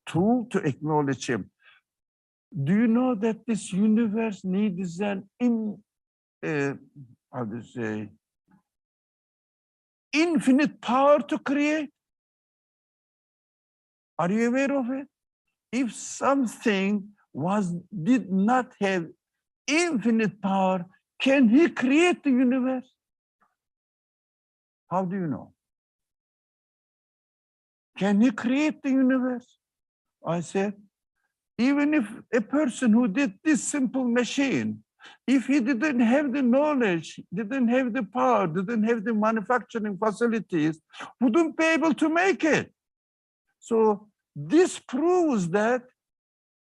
Tool to acknowledge Him. Do you know that this universe needs an how to say, infinite power to create? Are you aware of it? If something did not have infinite power, can He create the universe? How do you know? Can He create the universe? I said, even if a person who did this simple machine, if he didn't have the knowledge, didn't have the power, didn't have the manufacturing facilities, wouldn't be able to make it. So this proves that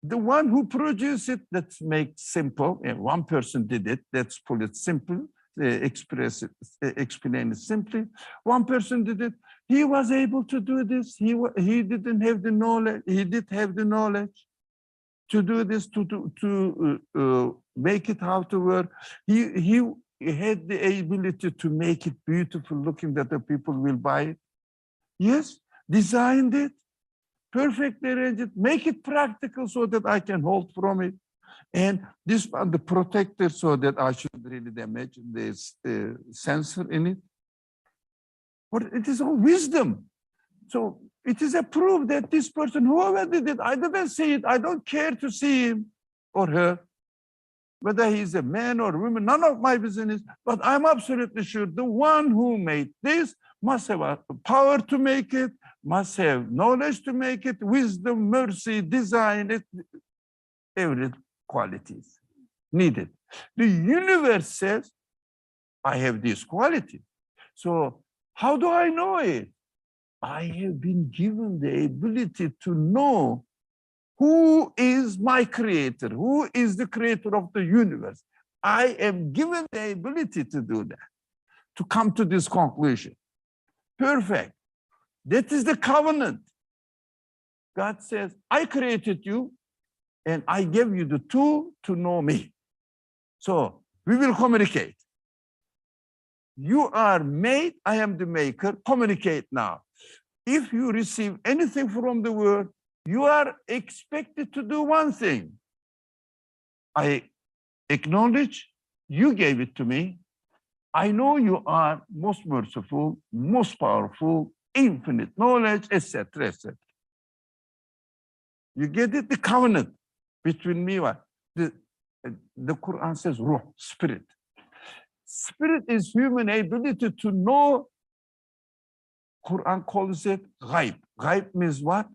the one who produced it, let's make simple, and one person did it, let's put it simple, explain it simply. One person did it. He was able to do this. He didn't have the knowledge. He did have the knowledge to do this, to make it how to work. He had the ability to make it beautiful looking that the people will buy it. Yes, designed it, perfectly arranged it, make it practical so that I can hold from it. And this one, the protector, so that I should really damage this sensor in it. But it is all wisdom. So it is a proof that this person, whoever did it, I didn't see it, I don't care to see him or her, whether he's a man or woman, none of my business, but I'm absolutely sure the one who made this must have a power to make it, must have knowledge to make it, wisdom, mercy, design, it, every qualities needed. The universe says, I have this quality. So how do I know it? I have been given the ability to know who is my creator, who is the creator of the universe. I am given the ability to do that, to come to this conclusion. Perfect. That is the covenant. God says, I created you and I gave you the tool to know me. So we will communicate. You are made, I am the maker, communicate now. If you receive anything from the world, you are expected to do one thing. I acknowledge you gave it to me. I know you are most merciful, most powerful, infinite knowledge, etc., etc. You get it? The covenant between me and the Quran says, ruh, spirit. Spirit is human ability to know. Quran calls it ghaib. Ghaib means what?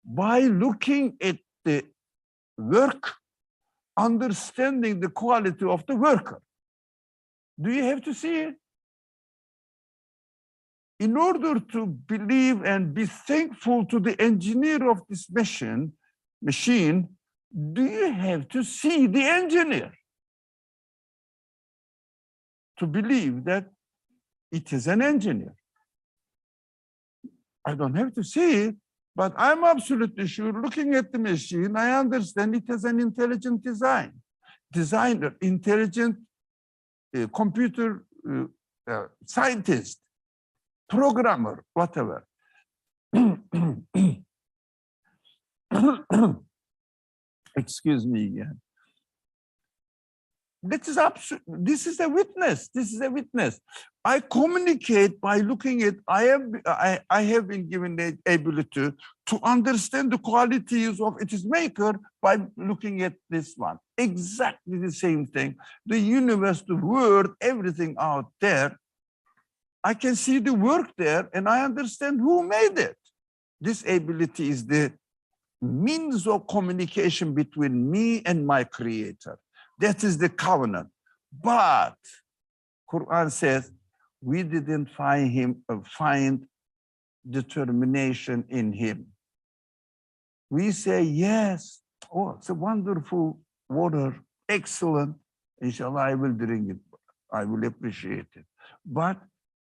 By looking at the work, understanding the quality of the worker. Do you have to see it? In order to believe and be thankful to the engineer of this machine, do you have to see the engineer? To believe that it is an engineer. I don't have to see it, but I'm absolutely sure looking at the machine, I understand it has an intelligent designer, intelligent computer scientist, programmer, whatever. Excuse me again. This is a witness. This is a witness. I communicate by looking at, I have been given the ability to understand the qualities of its maker by looking at this one. Exactly the same thing. The universe, the world, everything out there. I can see the work there and I understand who made it. This ability is the means of communication between me and my creator. That is the covenant. But Quran says we didn't find determination in him. We say, yes, oh, it's a wonderful water, excellent. Inshallah, I will drink it. I will appreciate it. But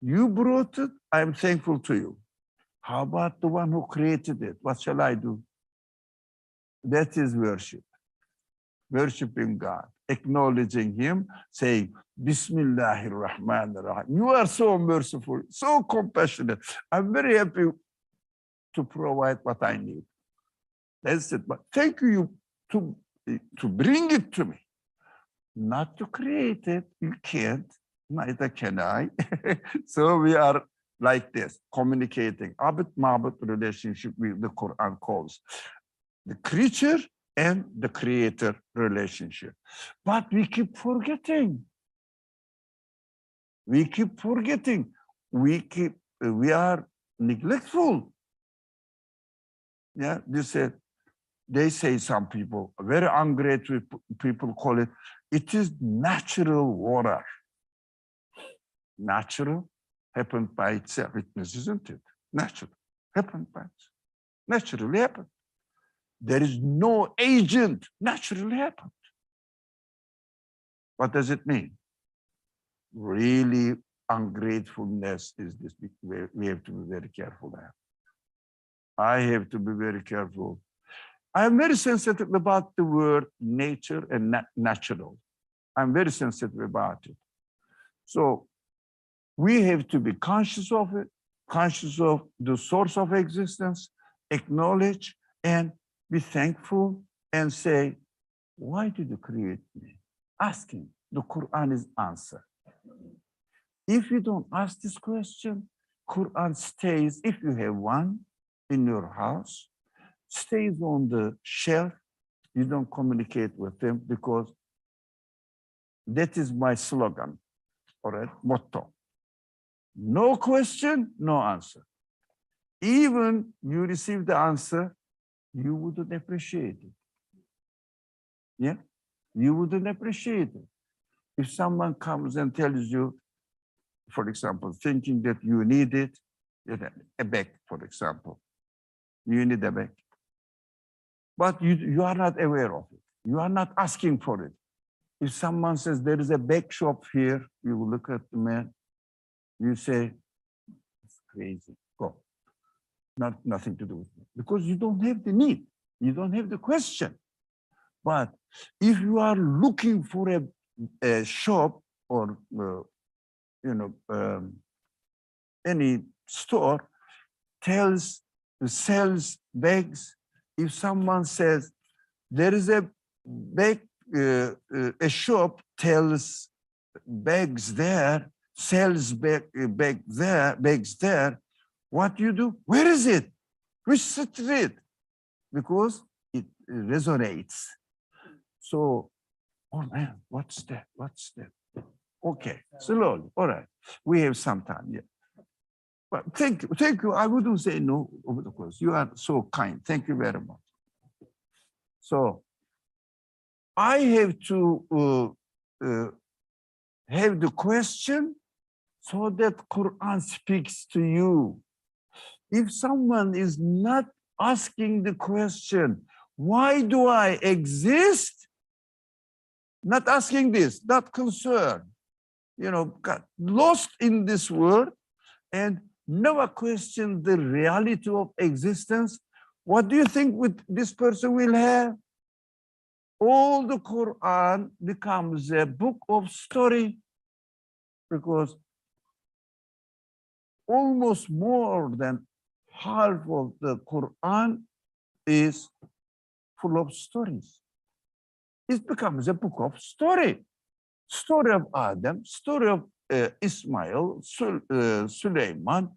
you brought it, I'm thankful to you. How about the one who created it? What shall I do? That is worship. Worshiping God, acknowledging him, saying, Bismillahir Rahmanir Rahim. You are so merciful, so compassionate. I'm very happy to provide what I need. That's it. But thank you to bring it to me. Not to create it. You can't. Neither can I. So we are like this, communicating. Abd-Mabd relationship the Quran calls. The creature and the creator relationship. But we keep forgetting. We keep forgetting. We are neglectful. Yeah, they say some people, very ungrateful people call it, it is natural water. Natural happened by itself, isn't it? Natural, happened by itself. Naturally happened. There is no agent, naturally happened. What does it mean? Really, ungratefulness is this. We have to be very careful there. I have to be very careful. I'm very sensitive about the word nature and natural. I'm very sensitive about it. So we have to be conscious of it, conscious of the source of existence, acknowledge and be thankful and say, why did you create me? Asking. The Quran is answer. If you don't ask this question, Quran stays, if you have one in your house, stays on the shelf. You don't communicate with them because that is my slogan or a motto. No question, no answer. Even you receive the answer, you wouldn't appreciate it. Yeah, you wouldn't appreciate it. If someone comes and tells you, for example, thinking that you need it, a bag, for example, you need a bag. But you are not aware of it. You are not asking for it. If someone says there is a bag shop here, you will look at the man, you say, it's crazy, go. Nothing to do with it. Because you don't have the need. You don't have the question. But if you are looking for a shop or, any store sells bags, if someone says there is a bag, a shop tells bags there, sells bags there, what do you do? Where is it? Which street? Because it resonates. So, oh man, what's that? What's that? Okay, slowly. All right, we have some time. Yeah. But thank you. I wouldn't say no, of course. You are so kind. Thank you very much. So, I have to have the question so that Quran speaks to you. If someone is not asking the question, why do I exist? Not asking this, not concerned. got lost in this world and never questioned the reality of existence, what do you think this person will have? All the Quran becomes a book of story, because almost more than half of the Quran is full of stories. It becomes a book of story. Story of Adam, story of Ismail, Suleiman,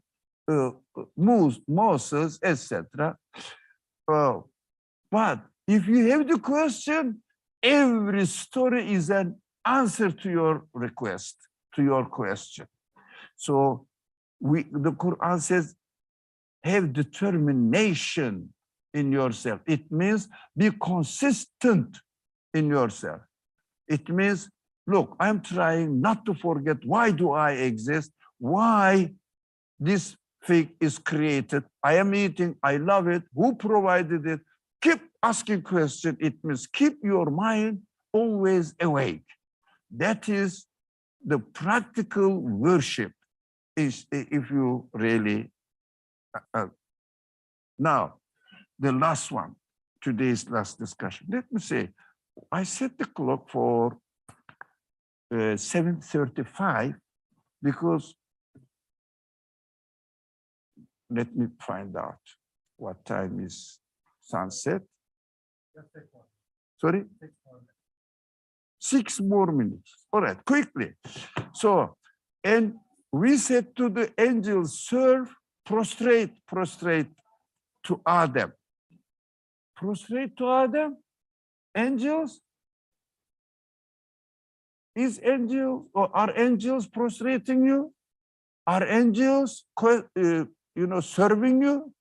Moses, etc. But if you have the question, every story is an answer to your request, to your question. So the Quran says, have determination in yourself. It means be consistent in yourself. It means, look, I'm trying not to forget, why do I exist? Why this fig is created? I am eating, I love it. Who provided it? Keep asking questions. It means keep your mind always awake. That is the practical worship, is if you really. Now, the last one, today's last discussion. Let me say, I set the clock for 7:35 because, let me find out what time is sunset. Sorry? 6 more minutes. All right, quickly. So, and we said to the angels, serve, prostrate to Adam. Prostrate to Adam? Angels? Are angels prostrating you? Are angels, serving you?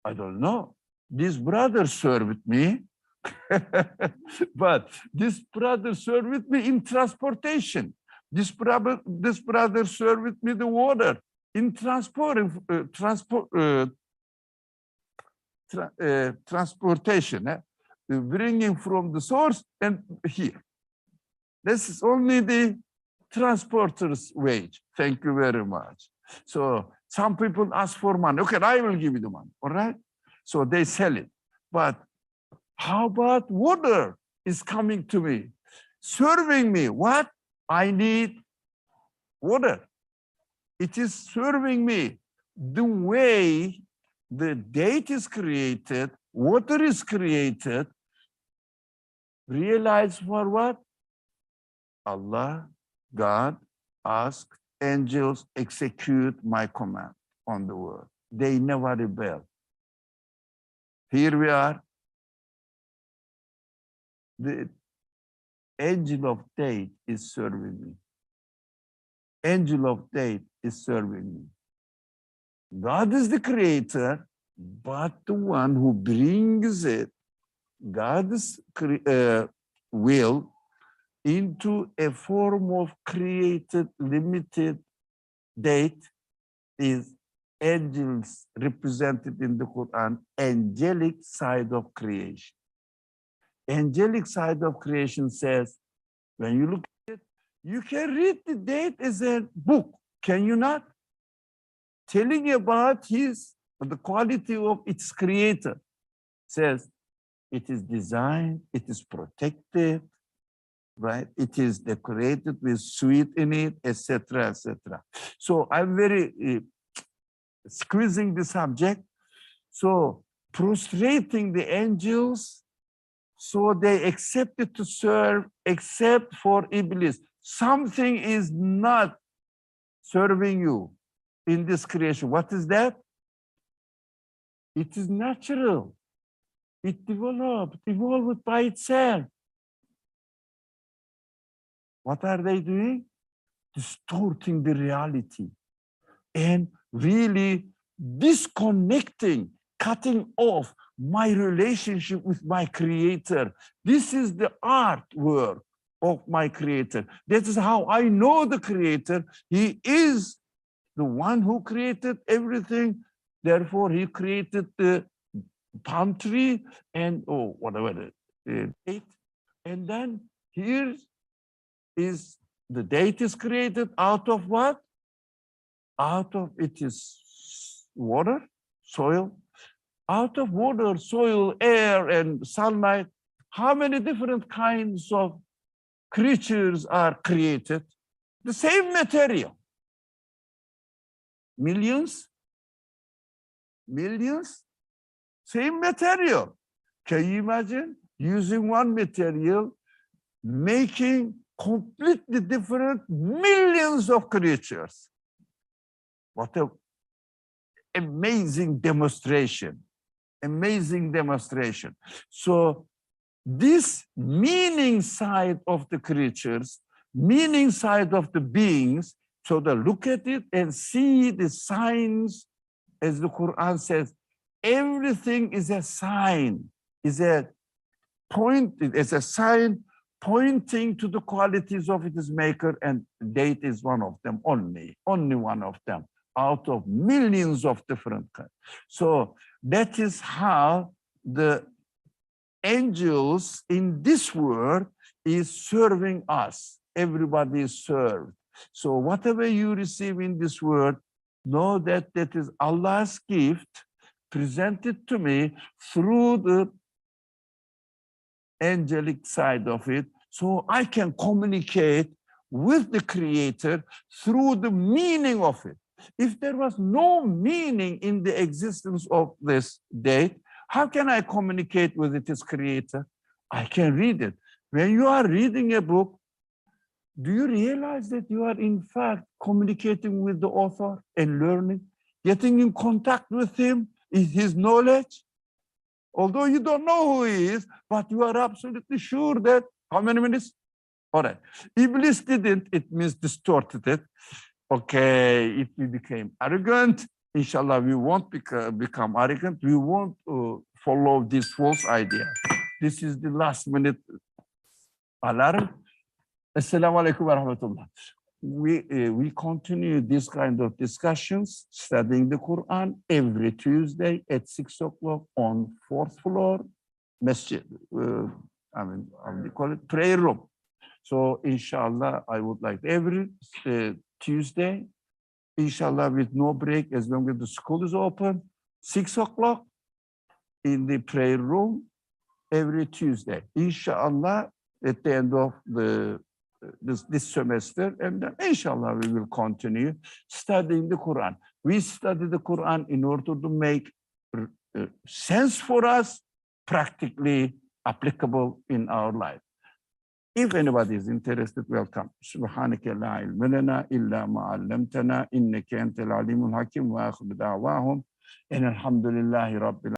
I don't know. This brother served me, but this brother served me in transportation. This brother served me the water in transportation, bringing from the source and here. This is only the transporter's wage. Thank you very much. So some people ask for money. Okay, I will give you the money, all right? So they sell it. But how about water is coming to me, serving me? What? I need water. It is serving me. The way the date is created, water is created, realize for what? Allah, God, asked angels execute my command on the world. They never rebel. Here we are. The angel of date is serving me. Angel of date is serving me. God is the creator, but the one who brings it, God's will, into a form of created, limited date is angels represented in the Quran, angelic side of creation. Angelic side of creation says, when you look at it, you can read the date as a book, can you not? Telling about the quality of its creator. Says, it is designed, it is protected, right? It is decorated with sweet in it, etc., etc. So I'm very squeezing the subject. So prostrating the angels, so they accepted to serve except for Iblis. Something is not serving you in this creation. What is that? It is natural. It evolved by itself. What are they doing? Distorting the reality and really disconnecting, cutting off my relationship with my creator. This is the artwork of my creator. That is how I know the creator. He is the one who created everything. Therefore, he created the palm tree and whatever it. And then here is the date is created out of what? Out of it is water, soil. Out of water, soil, air, and sunlight, how many different kinds of creatures are created? The same material. Millions? Millions? Same material. Can you imagine using one material, making completely different millions of creatures? What an amazing demonstration. Amazing demonstration. So this meaning side of the creatures, meaning side of the beings, so they look at it and see the signs, as the Quran says, everything is a sign, is a point, is a sign pointing to the qualities of its maker, and date is one of them, only one of them, out of millions of different kinds. So that is how the angels in this world is serving us. Everybody is served. So whatever you receive in this world, know that that is Allah's gift presented to me through the angelic side of it, so I can communicate with the Creator through the meaning of it. If there was no meaning in the existence of this date, how can I communicate with its creator? I can read it. When you are reading a book, do you realize that you are in fact communicating with the author and learning, getting in contact with him, his knowledge? Although you don't know who he is, but you are absolutely sure that, how many minutes? All right. Iblis didn't, it means distorted it. Okay, if we became arrogant, inshallah, we won't become arrogant. We won't follow this false idea. This is the last minute alarm. Assalamu alaikum wa rahmatullah. We continue this kind of discussions, studying the Quran every Tuesday at 6 o'clock on 4th floor, masjid, we call it prayer room. So inshallah, I would like every Tuesday, inshallah, with no break, as long as the school is open, 6 o'clock in the prayer room every Tuesday. Inshallah, at the end of this semester, and then inshallah, we will continue studying the Quran. We study the Quran in order to make sense for us, practically applicable in our life. If anybody is interested, welcome. Subhanaka la ilma lana illa ma 'allamtana innaka antal alimul hakim wa akhir da'wahum and alhamdulillahi rabbil